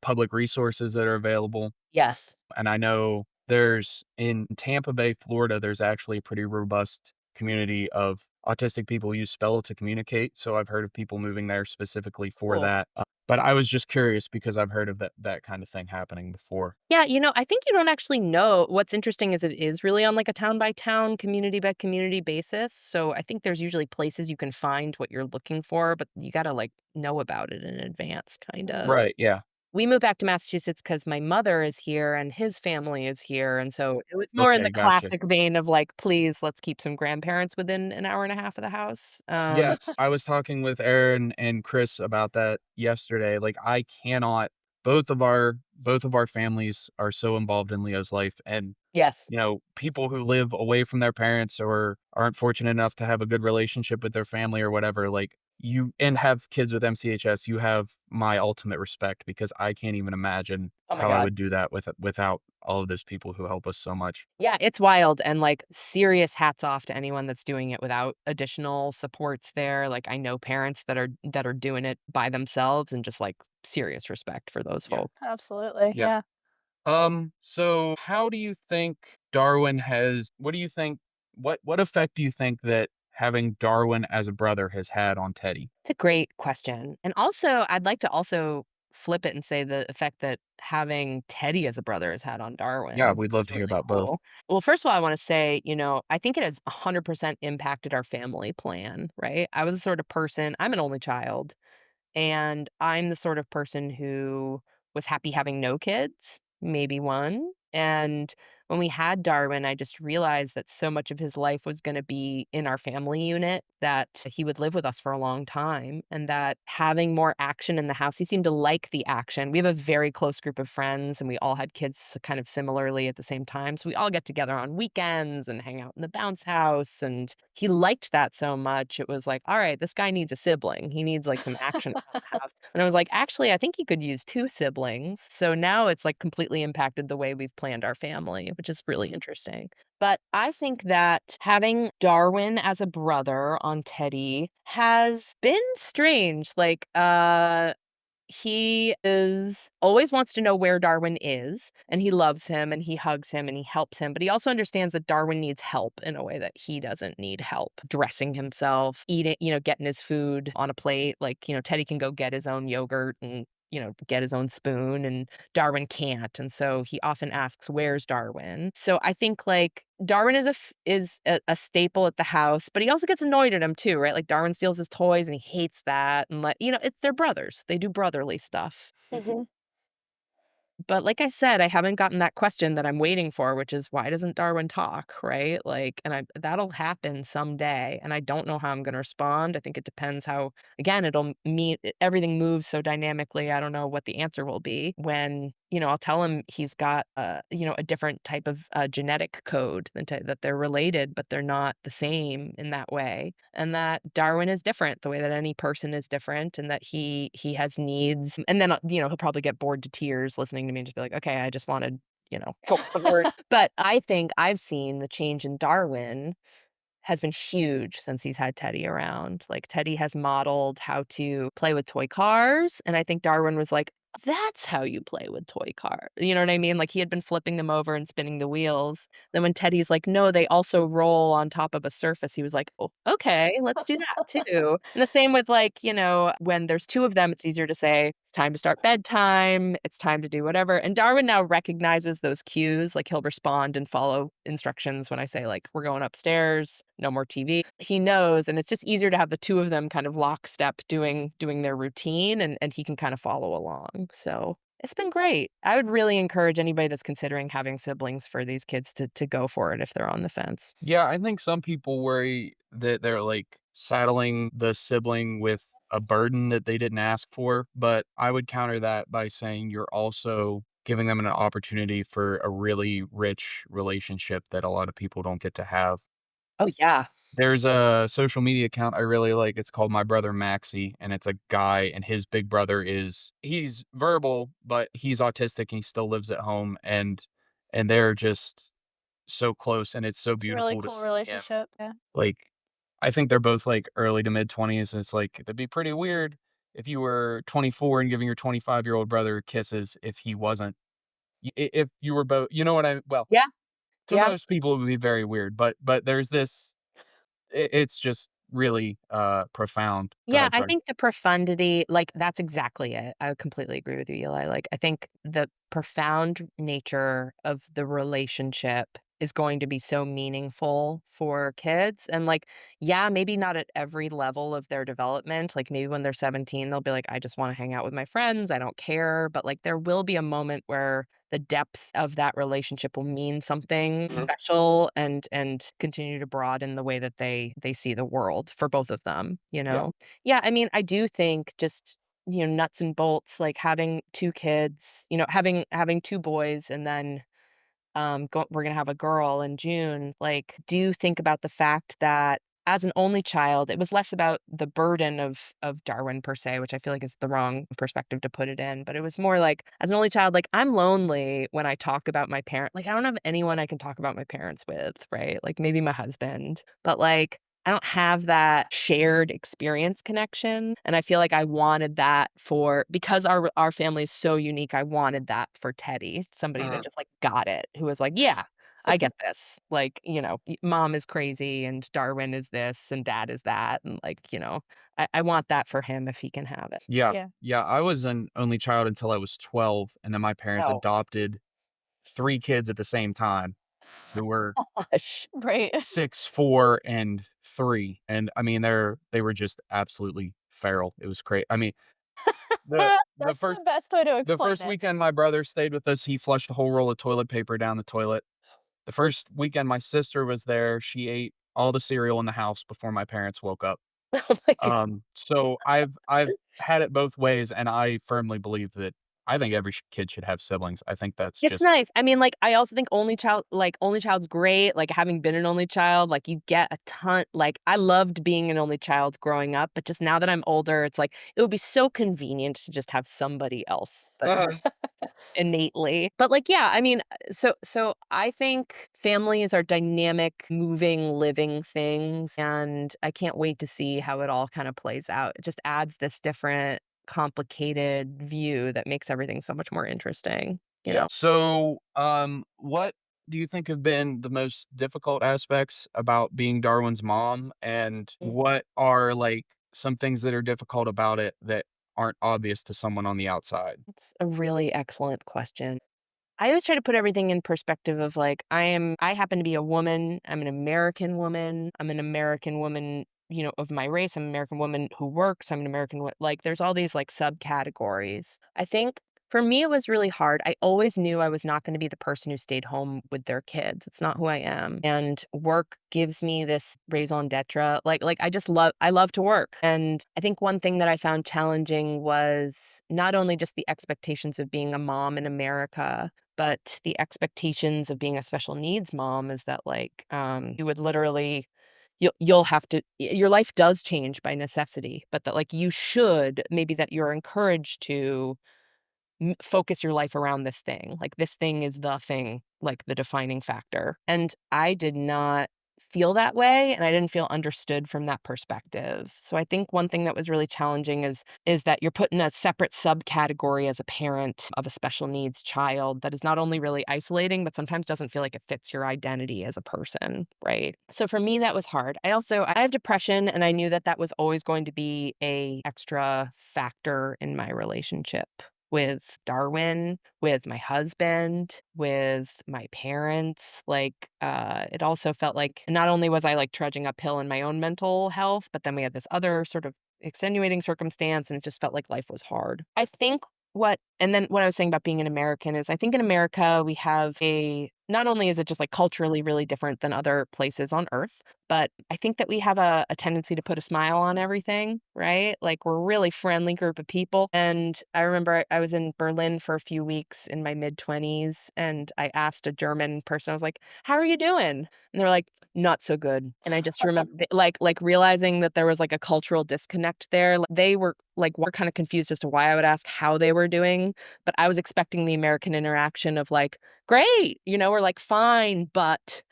public resources that are available. Yes. And I know there's in Tampa Bay, Florida, there's actually a pretty robust community of autistic people who use spell to communicate. So I've heard of people moving there specifically for Cool. that. But I was just curious because I've heard of that kind of thing happening before. Yeah, I think you don't actually know. What's interesting is it is really on like a town by town, community by community basis. So I think there's usually places you can find what you're looking for, but you got to like know about it in advance, kind of. Right. Yeah. We moved back to Massachusetts because my mother is here and his family is here. And so it was more in the Okay. Gotcha. classic vein of like, please, let's keep some grandparents within an hour and a half of the house. Yes, I was talking with Aaron and Chris about that yesterday. Like I cannot both of our families are so involved in Leo's life and Yes. people who live away from their parents or aren't fortunate enough to have a good relationship with their family or whatever, like you and have kids with MCHS, you have my ultimate respect because I can't even imagine Oh my how I God. would do that without all of those people who help us so much. Yeah, it's wild and like serious hats off to anyone that's doing it without additional supports there. Like I know parents that are doing it by themselves and just like serious respect for those Yeah. folks. Absolutely. Yeah. Yeah. So how do you think what do you think what effect do you think that having Darwin as a brother has had on Teddy? It's a great question. And also, I'd like to also flip it and say the effect that having Teddy as a brother has had on Yeah, Darwin, we'd which love is to hear really about both. cool. Well, first of all, I want to say, I think it has 100% impacted our family plan, right? I was the sort of person, I'm an only child. And I'm the sort of person who was happy having no kids, maybe one. And when we had Darwin, I just realized that so much of his life was going to be in our family unit, that he would live with us for a long time, and that having more action in the house, he seemed to like the action. We have a very close group of friends, and we all had kids kind of similarly at the same time. So we all get together on weekends and hang out in the bounce house. And he liked that so much. It was like, all right, this guy needs a sibling. He needs like some action around the house. And I was like, actually, I think he could use two siblings. So now it's like completely impacted the way we've planned our family, which is really interesting. But I think that having Darwin as a brother on Teddy has been strange. Like, he is always wants to know where Darwin is, and he loves him and he hugs him and he helps him, but he also understands that Darwin needs help in a way that he doesn't need help. Dressing himself, eating, getting his food on a plate. Like, Teddy can go get his own yogurt and get his own spoon, and Darwin can't. And so he often asks, "Where's Darwin?" So I think like Darwin is a staple at the house, but he also gets annoyed at him too, right? Like Darwin steals his toys and he hates that. And like, they're brothers. They do brotherly stuff. Mhm. But like I said, I haven't gotten that question that I'm waiting for, which is why doesn't Darwin talk, right? Like, and that'll happen someday, and I don't know how I'm going to respond. I think it depends how. Again, it'll mean everything moves so dynamically. I don't know what the answer will be when I'll tell him he's got a different type of genetic code that they're related, but they're not the same in that way, and that Darwin is different, the way that any person is different, and that he has needs. And then he'll probably get bored to tears listening to me and just be like, okay, I just wanted go forward. But I think I've seen the change in Darwin has been huge since he's had Teddy around. Like, Teddy has modeled how to play with toy cars, and I think Darwin was like, "That's how you play with toy car." You know what I mean? Like, he had been flipping them over and spinning the wheels. Then when Teddy's like, "No, they also roll on top of a surface," he was like, "Oh, okay, let's do that too." And the same with, like, when there's 2 of them, it's easier to say, "It's time to start bedtime, it's time to do whatever," and Darwin now recognizes those cues, like, he'll respond and follow instructions when I say, like, "We're going upstairs, no more TV." He knows, and it's just easier to have the 2 of them kind of lockstep doing their routine, and he can kind of follow along, so it's been great. I would really encourage anybody that's considering having siblings for these kids to go for it if they're on the fence. Yeah, I think some people worry that they're, like, saddling the sibling with a burden that they didn't ask for, but I would counter that by saying you're also giving them an opportunity for a really rich relationship that a lot of people don't get to have. Oh, yeah. There's a social media account I really like, it's called My Brother Maxie, and it's a guy, and his big brother he's verbal, but he's autistic, and he still lives at home, and they're just so close, and it's so It's a really beautiful to cool see him. relationship. Yeah. Like, I think they're both, like, early to mid-20s, and it's like, it'd be pretty weird if you were 24 and giving your 25-year-old brother kisses if he wasn't if you were both you know what I well, Yeah, to yeah. most people, it would be very weird, but there's this it's just really, profound. Go Yeah, ahead, I sorry. think the profundity, like, that's exactly it. I would completely agree with you, Eli. Like, I think the profound nature of the relationship is going to be so meaningful for kids. And, like, yeah, maybe not at every level of their development. Like, maybe when they're 17, they'll be like, I just want to hang out with my friends. I don't care. But, like, there will be a moment where the depth of that relationship will mean something special and continue to broaden the way that they see the world for both of them, you Yeah. know? Yeah, I mean, I do think just, nuts and bolts, like having 2 kids, having 2 boys and then we're gonna have a girl in June. Like, do think about the fact that as an only child, it was less about the burden of Darwin per se, which I feel like is the wrong perspective to put it in. But it was more like, as an only child, like I'm lonely when I talk about my parent. Like I don't have anyone I can talk about my parents with, right? Like maybe my husband, but like I don't have that shared experience connection, and I feel like I wanted that for because our family is so unique, I wanted that for Teddy, somebody that Mhm. just, like, got it, who was like, "Yeah, I get this." Like, mom is crazy and Darwin is this and dad is that, and, like, I want that for him if he can have it. Yeah. Yeah. Yeah, I was an only child until I was 12, and then my parents No. adopted 3 kids at the same time who were Gosh. Right. 6, 4, and 3, and, I mean, they were just absolutely feral. It was great. I mean, the the That's first the best way to the explain first it. weekend my brother stayed with us, he flushed a whole roll of toilet paper down the toilet. The first weekend my sister was there, she ate all the cereal in the house before my parents woke up. Oh my god. So I've had it both ways, and I firmly believe that I think every kid should have siblings. I think that's It's just nice. I mean, like, I also think only child's great, like, having been an only child, like, you get a ton like, I loved being an only child growing up, but just now that I'm older, it's like, it would be so convenient to just have somebody else that Uh-huh. innately. But, like, yeah, I mean, so I think families are dynamic, moving, living things, and I can't wait to see how it all kinda plays out. It just adds this different, complicated view that makes everything so much more interesting, you Yeah. know? So, what do you think have been the most difficult aspects about being Darwin's mom, and what are, like, some things that are difficult about it that aren't obvious to someone on the outside? It's a really excellent question. I always try to put everything in perspective of like I happen to be a woman. I'm an American woman. I'm an American woman, of my race. I'm an American woman who works. I'm an American like there's all these like subcategories. I think for me it was really hard. I always knew I was not going to be the person who stayed home with their kids. It's not who I am. And work gives me this raison d'etre. Like I love to work. And I think one thing that I found challenging was not only just the expectations of being a mom in America, but the expectations of being a special needs mom is that, like, you would literally you'll have to your life does change by necessity, but that, like, you should maybe that you're encouraged to focus your life around this thing. Like, this thing is the thing, like, the defining factor. And I did not feel that way, and I didn't feel understood from that perspective. So I think one thing that was really challenging is that you're put in a separate subcategory as a parent of a special needs child that is not only really isolating, but sometimes doesn't feel like it fits your identity as a person, right? So for me, that was hard. I have depression, and I knew that that was always going to be a extra factor in my relationship with Darwin, with my husband, with my parents. It also felt like not only was I like trudging uphill in my own mental health, but then we had this other sort of extenuating circumstance, and it just felt like life was hard. I think and then what I was saying about being an American is I think in America we have not only is it just like culturally really different than other places on earth, but I think that we have a tendency to put a smile on everything, right? Like we're a really friendly group of people. And I remember I was in Berlin for a few weeks in my mid-20s, and I asked a German person, I was like, "How are you doing?" And they're like, "Not so good." And I just remember like realizing that there was like a cultural disconnect there. They were kind of confused as to why I would ask how they were doing, but I was expecting the American interaction of like, "Great," or like, "Fine, but,"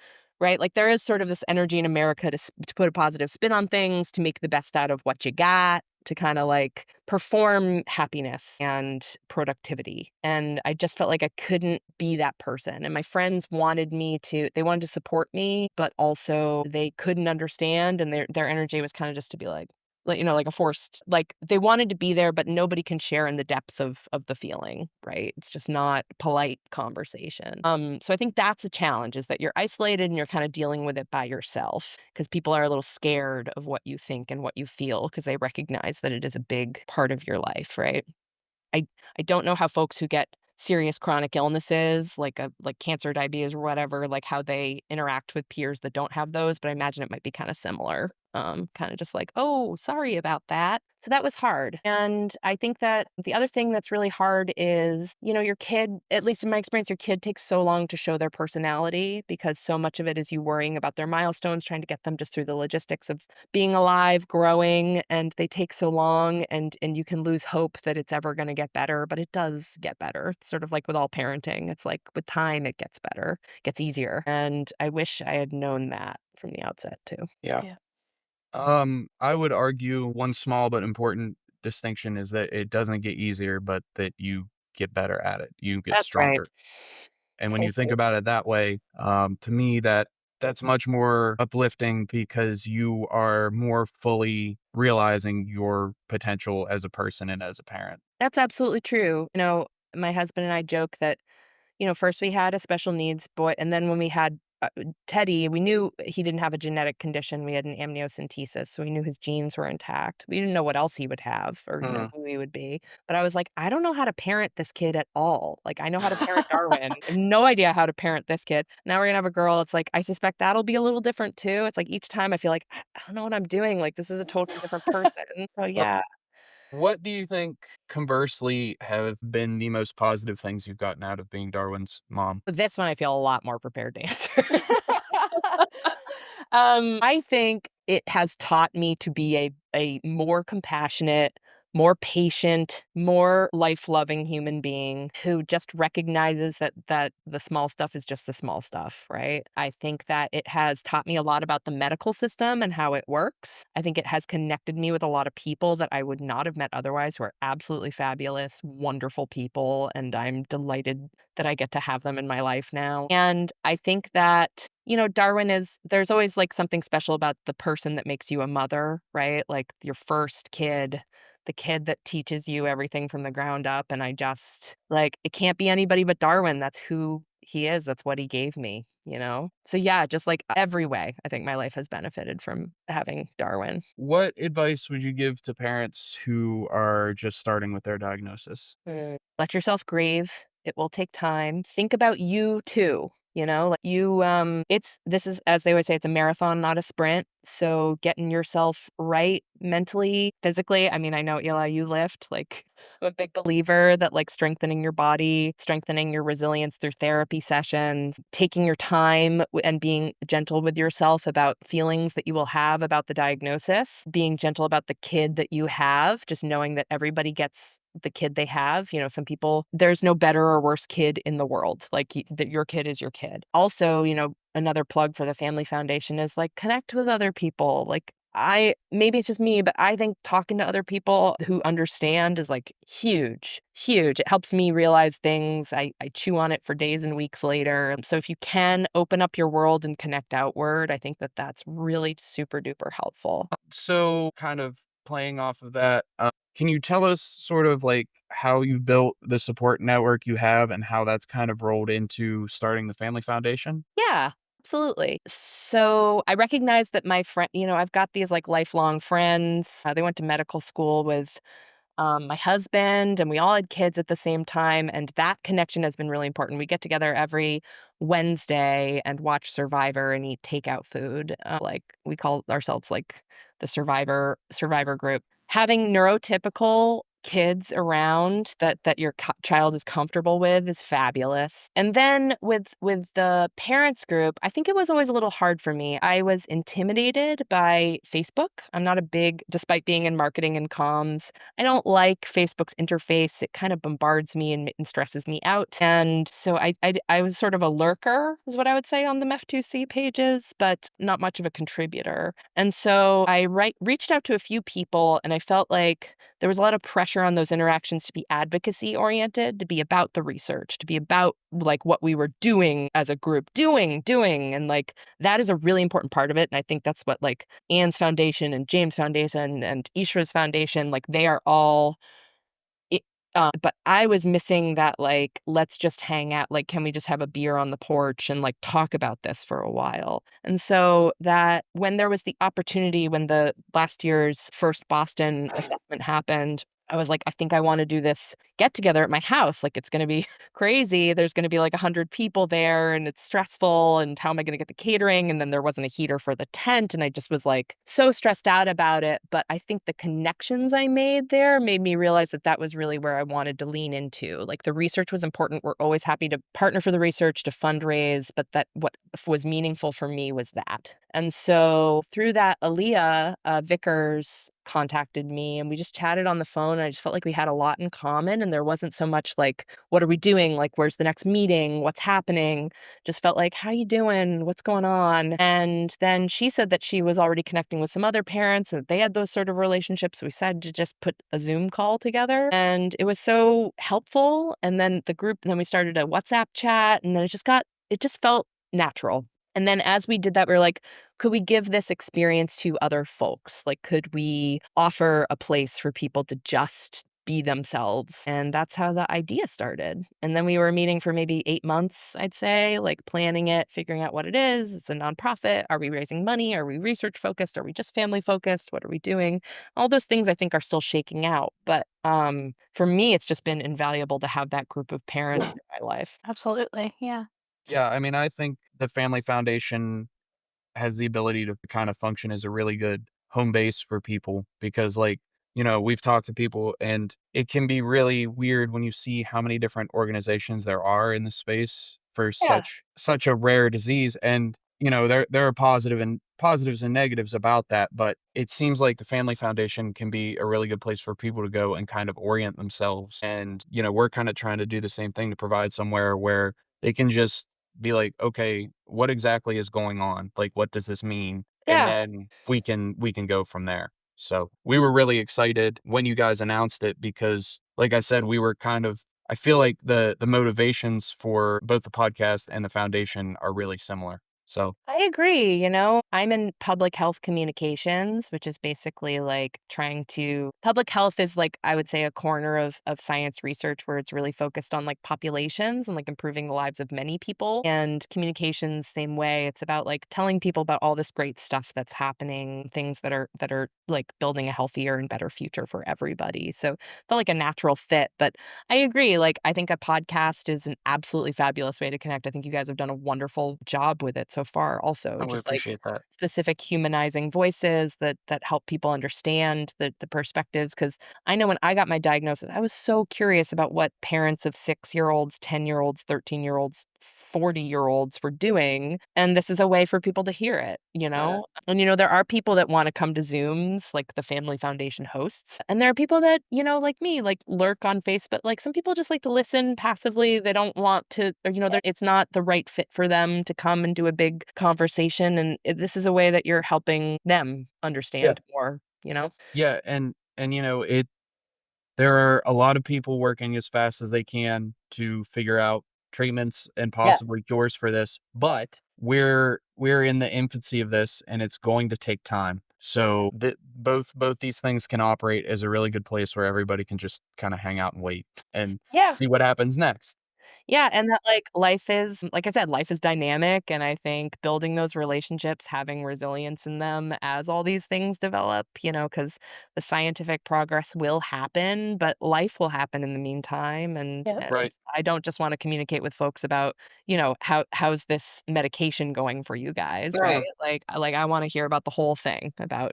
right? Like there is sort of this energy in America to put a positive spin on things, to make the best out of what you got, to kind of like perform happiness and productivity. And I just felt like I couldn't be that person. And my friends they wanted to support me, but also they couldn't understand. And their energy was kind of just to be like a forced, like they wanted to be there, but nobody can share in the depth of the feeling, right? It's just not polite conversation. So I think that's a challenge, is that you're isolated and you're kind of dealing with it by yourself because people are a little scared of what you think and what you feel because they recognize that it is a big part of your life, right? I I don't know how folks who get serious chronic illnesses like cancer, diabetes, or whatever, like how they interact with peers that don't have those, but I imagine it might be kind of similar. Kind of just like, "Oh, sorry about that." So that was hard. And I think that the other thing that's really hard is, your kid, at least in my experience, your kid takes so long to show their personality because so much of it is you worrying about their milestones, trying to get them just through the logistics of being alive, growing, and they take so long, and you can lose hope that it's ever going to get better, but it does get better. It's sort of like with all parenting. It's like with time it gets better, gets easier. And I wish I had known that from the outset too. Yeah. Yeah. I would argue one small but important distinction is that it doesn't get easier, but that you get better at it. You get That's right. stronger. And when you Thank think you. about it that way, to me, that's much more uplifting because you are more fully realizing your potential as a person and as a parent. That's absolutely true. My husband and I joke that, first we had a special needs boy, and then when we had Teddy, we knew he didn't have a genetic condition. We had an amniocentesis, so we knew his genes were intact. We didn't know what else he would have or, Mhm. who he would be. But I was like, I don't know how to parent this kid at all. Like, I know how to parent Darwin. I have no idea how to parent this kid. Now we're gonna have a girl. It's like, I suspect that'll be a little different too. It's like each time I feel like, I don't know what I'm doing. Like, this is a totally different person. So Uh, yeah. what do you think, conversely, have been the most positive things you've gotten out of being Darwin's mom? This one I feel a lot more prepared to answer. I think it has taught me to be a more compassionate, more patient, more life-loving human being who just recognizes that the small stuff is just the small stuff, right? I think that it has taught me a lot about the medical system and how it works. I think it has connected me with a lot of people that I would not have met otherwise, who are absolutely fabulous, wonderful people, and I'm delighted that I get to have them in my life now. And I think that, there's always like something special about the person that makes you a mother, right? Like your first kid, the kid that teaches you everything from the ground up. And I just like, it can't be anybody but Darwin. That's who he is. That's what he gave me. So yeah, just like every way, I think my life has benefited from having Darwin. What advice would you give to parents who are just starting with their diagnosis? Let yourself grieve. It will take time. Think about you too. Like this is, as they always say, it's a marathon, not a sprint. So getting yourself right mentally, physically. I mean, I know, Eli, you lift. Like, I'm a big believer that like strengthening your body, strengthening your resilience through therapy sessions, taking your time and being gentle with yourself about feelings that you will have about the diagnosis, being gentle about the kid that you have, just knowing that everybody gets the kid they have. Some people, there's no better or worse kid in the world. Like that your kid is your kid. Also, another plug for the Family Foundation is like connect with other people. Like maybe it's just me, but I think talking to other people who understand is like huge, huge. It helps me realize things. I chew on it for days and weeks later. So if you can open up your world and connect outward, I think that that's really super duper helpful. So, kind of playing off of that, can you tell us sort of like how you built the support network you have and how that's kind of rolled into starting the Family Foundation? Yeah, absolutely. So I recognize that my friend, I've got these like lifelong friends. They went to medical school with my husband, and we all had kids at the same time. And that connection has been really important. We get together every Wednesday and watch Survivor and eat takeout food. Like we call ourselves like the Survivor group. Having neurotypical kids around that your child is comfortable with is fabulous. And then with the parents group, I think it was always a little hard for me. I was intimidated by Facebook. I'm not a big, despite being in marketing and comms, I don't like Facebook's interface. It kind of bombards me and stresses me out. And so I was sort of a lurker, is what I would say, on the MEF2C pages, but not much of a contributor. And so reached out to a few people, and I felt like there was a lot of pressure on those interactions to be advocacy oriented, to be about the research, to be about like what we were doing as a group, doing. And like that is a really important part of it. And I think that's what like Anne's foundation and James' foundation and Ishra's foundation, like they are all it, but I was missing that, like, let's just hang out. Like, can we just have a beer on the porch and like talk about this for a while? And so that when there was the opportunity, when the last year's first Boston assessment happened, I was like, I think I want to do this get together at my house. Like, it's going to be crazy. There's going to be like 100 people there and it's stressful. And how am I going to get the catering? And then there wasn't a heater for the tent. And I just was like so stressed out about it. But I think the connections I made there made me realize that that was really where I wanted to lean into. Like, the research was important. We're always happy to partner for the research, to fundraise. But that what was meaningful for me was that. And so through that, Aaliyah Vickers contacted me and we just chatted on the phone. And I just felt like we had a lot in common. And there wasn't so much like, what are we doing? Like, where's the next meeting? What's happening? Just felt like, how you doing? What's going on? And then she said that she was already connecting with some other parents and that they had those sort of relationships. So we decided to just put a Zoom call together. And it was so helpful. And then then we started a WhatsApp chat. And then it just felt natural. And then as we did that, we were like, could we give this experience to other folks? Like, could we offer a place for people to just be themselves? And that's how the idea started. And then we were meeting for maybe 8 months, I'd say, like planning it, figuring out what it is. It's a nonprofit. Are we raising money? Are we research focused? Are we just family focused? What are we doing? All those things I think are still shaking out. But for me, it's just been invaluable to have that group of parents in my life. Absolutely. Yeah. Yeah, I mean, I think the Family Foundation has the ability to kind of function as a really good home base for people because, like, we've talked to people and it can be really weird when you see how many different organizations there are in the space for Yeah. such a rare disease. And, there are positives and negatives about that, but it seems like the Family Foundation can be a really good place for people to go and kind of orient themselves. And, we're kind of trying to do the same thing to provide somewhere where they can just be like, okay, what exactly is going on? Like, what does this mean? And Yeah. then we can go from there. So we were really excited when you guys announced it because, like I said, we were kind of, I feel like the motivations for both the podcast and the foundation are really similar. So I agree. I'm in public health communications, which is basically like public health is like, I would say, a corner of science research where it's really focused on like populations and like improving the lives of many people. And communications, same way. It's about like telling people about all this great stuff that's happening, things that are like building a healthier and better future for everybody. So it felt like a natural fit. But I agree. Like, I think a podcast is an absolutely fabulous way to connect. I think you guys have done a wonderful job with it so far also, we just like appreciate that. specific humanizing voices that help people understand the perspectives. Because I know when I got my diagnosis, I was so curious about what parents of 6-year-olds, 10-year-olds, 13-year-olds, 40-year-olds were doing. And this is a way for people to hear it, you know? And, there are people that want to come to Zooms, like the Family Foundation hosts. And there are people that, like me, like lurk on Facebook. Like, some people just like to listen passively. They don't want to, or, it's not the right fit for them to come and do a big big conversation, and this is a way that you're helping them Yeah. understand more, you know? Yeah, and there are a lot of people working as fast as they can to figure out treatments and Yes. possibly cures for this, but we're in the infancy of this and it's going to take time. So both these things can operate as a really good place where everybody can just kind of hang out and wait and Yeah. see what happens next. Yeah, and that, like, life is like I said, life is dynamic, and I think building those relationships, having resilience in them as all these things develop, because the scientific progress will happen, but life will happen in the meantime, and Yep. Right. I don't just wanna communicate with folks about, how's this medication going for you guys, right? Uh, Like, I wanna hear about the whole thing about,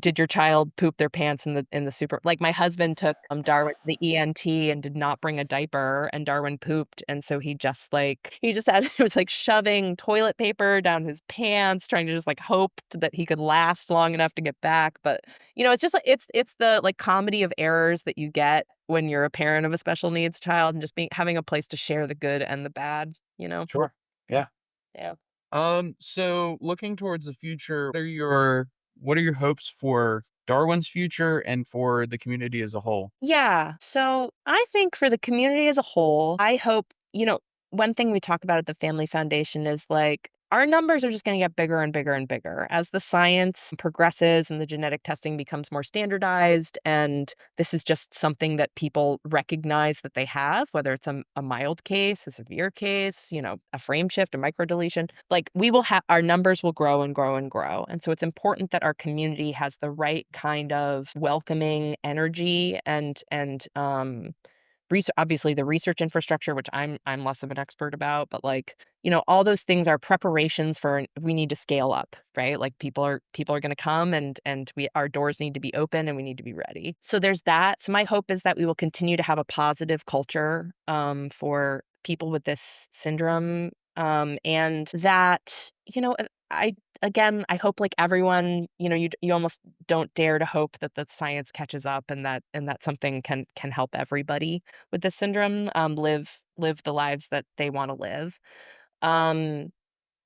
did your child poop their pants in the super like, my husband took, Darwin to the ENT and did not bring a diaper, and Darwin pooped, and so he just had he was, like, shoving toilet paper down his pants, trying to just, like, hope that he could last long enough to get back, but, it's just, like it's the, like, comedy of errors that you get when you're a parent of a special needs child and just being having a place to share the good and the bad, you know? sure. Yeah. Yeah. So looking towards the future, what are your hopes for Darwin's future and for the community as a whole? Yeah. So I think for the community as a whole, I hope, one thing we talk about at the Family Foundation is like our numbers are just going to get bigger and bigger and bigger as the science progresses and the genetic testing becomes more standardized. And this is just something that people recognize that they have, whether it's a mild case, a severe case, a frame shift, a microdeletion. Like we will have our numbers will grow and grow and grow. And so it's important that our community has the right kind of welcoming energy and obviously the research infrastructure, which I'm less of an expert about, but like, all those things are preparations for we need to scale up, right? Like people are going to come and our doors need to be open and we need to be ready. So there's that. So my hope is that we will continue to have a positive culture for people with this syndrome and that, I again, I hope like everyone, you almost don't dare to hope that the science catches up and that something can help everybody with this syndrome live the lives that they want to live. Um,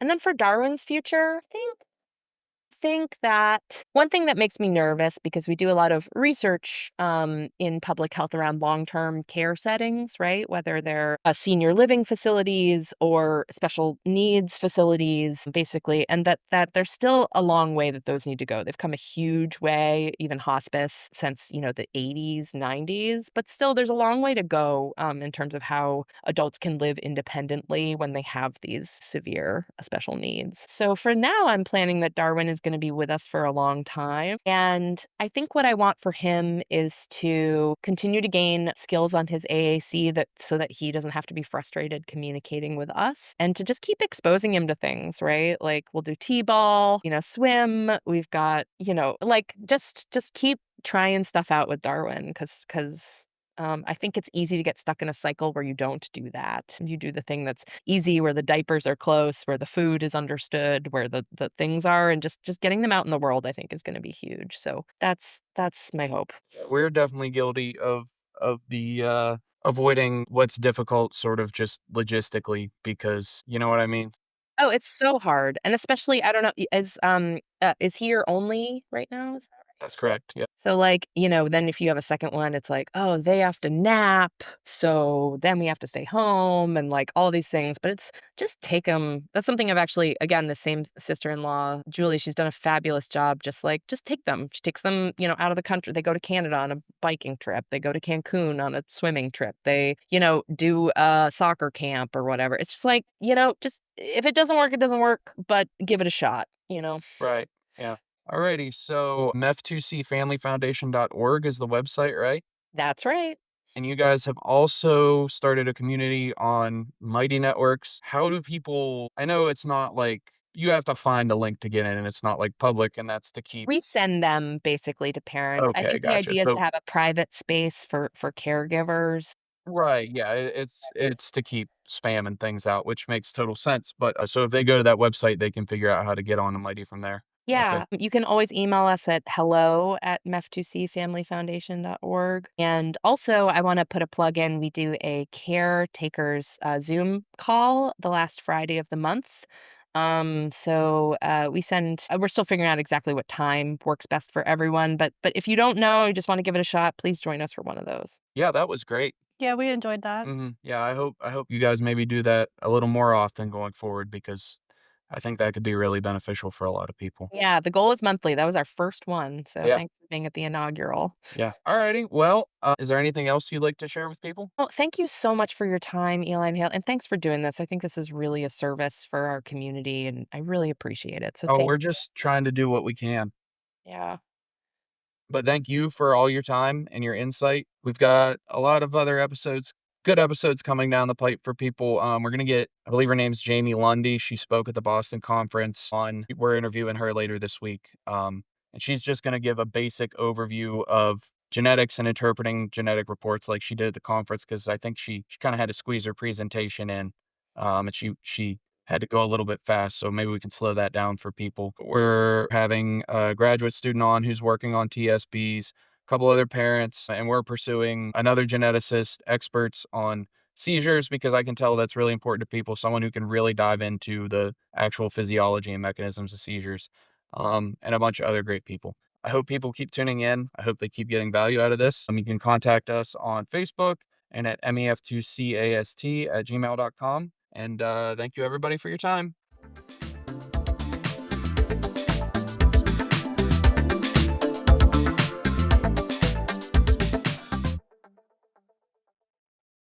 and then for Darwin's future, I think that one thing that makes me nervous because we do a lot of research in public health around long-term care settings, right? Whether they're senior living facilities or special needs facilities, basically, and that there's still a long way that those need to go. They've come a huge way, even hospice since the 80s, 90s, but still there's a long way to go in terms of how adults can live independently when they have these severe special needs. So for now, I'm planning that Darwin is going to be with us for a long time. And I think what I want for him is to continue to gain skills on his AAC that so that he doesn't have to be frustrated communicating with us and to just keep exposing him to things, right? Like we'll do T-ball, swim. We've got, like just keep trying stuff out with Darwin because I think it's easy to get stuck in a cycle where you don't do that. You do the thing that's easy, where the diapers are close, where the food is understood, where the things are, and just getting them out in the world, I think, is going to be huge. So that's my hope. We're definitely guilty of the avoiding what's difficult sort of just logistically because you know what I mean? Oh, it's so hard, and especially I don't know, is he your only right now? That's correct. Yeah. So, like, then if you have a second one, it's like, oh, they have to nap. So then we have to stay home and like all these things. But it's just take them. That's something I've actually, again, the same sister in law, Julie, she's done a fabulous job. Just take them. She takes them, out of the country. They go to Canada on a biking trip. They go to Cancun on a swimming trip. They, do a soccer camp or whatever. It's just like, just if it doesn't work, it doesn't work, but give it a shot. Right. Yeah. Alrighty. So MEF2C Family Foundation.org is the website, right? That's right. And you guys have also started a community on Mighty Networks. How do people, I know it's not like you have to find a link to get in and it's not like public and that's to keep. We send them basically to parents. I Okay, think the gotcha. idea is to So have a private space for caregivers. right, yeah, it's to keep spam and things out, which makes total sense. But so if they go to that website, they can figure out how to get on to Mighty from there. Okay. Yeah, you can always email us at hello@mef2cfamilyfoundation.org. And also, I want to put a plug in. We do a caretakers Zoom call the last Friday of the month. We're still figuring out exactly what time works best for everyone. But if you don't know, you just want to give it a shot, please join us for one of those. Yeah, that was great. Yeah, we enjoyed that. Yeah, I hope you guys maybe do that a little more often going forward because I think that could be really beneficial for a lot of people. Yeah, the goal is monthly. That was our first one. So Yeah. thanks for being at the inaugural. Yeah. Alrighty. Well, is there anything else you'd like to share with people? Well, thank you so much for your time, Eli and Hale, and thanks for doing this. I think this is really a service for our community, and I really appreciate it. So Oh, thank we're you. just trying to do what we can. Yeah. But thank you for all your time and your insight. We've got a lot of other episodes, good episodes coming down the pipe for people. We're gonna get, I believe her name's Jamie Lundy. She spoke at the Boston conference on. We're interviewing her later this week. And she's just gonna give a basic overview of genetics and interpreting genetic reports like she did at the conference because I think she kind of had to squeeze her presentation in, and she had to go a little bit fast, so maybe we can slow that down for people. We're having a graduate student on who's working on TSBs, a couple other parents, and we're pursuing another geneticist, experts on seizures, because I can tell that's really important to people, someone who can really dive into the actual physiology and mechanisms of seizures, and a bunch of other great people. I hope people keep tuning in. I hope they keep getting value out of this. You can contact us on Facebook and at MEF2CAST at gmail.com. And thank you, everybody, for your time.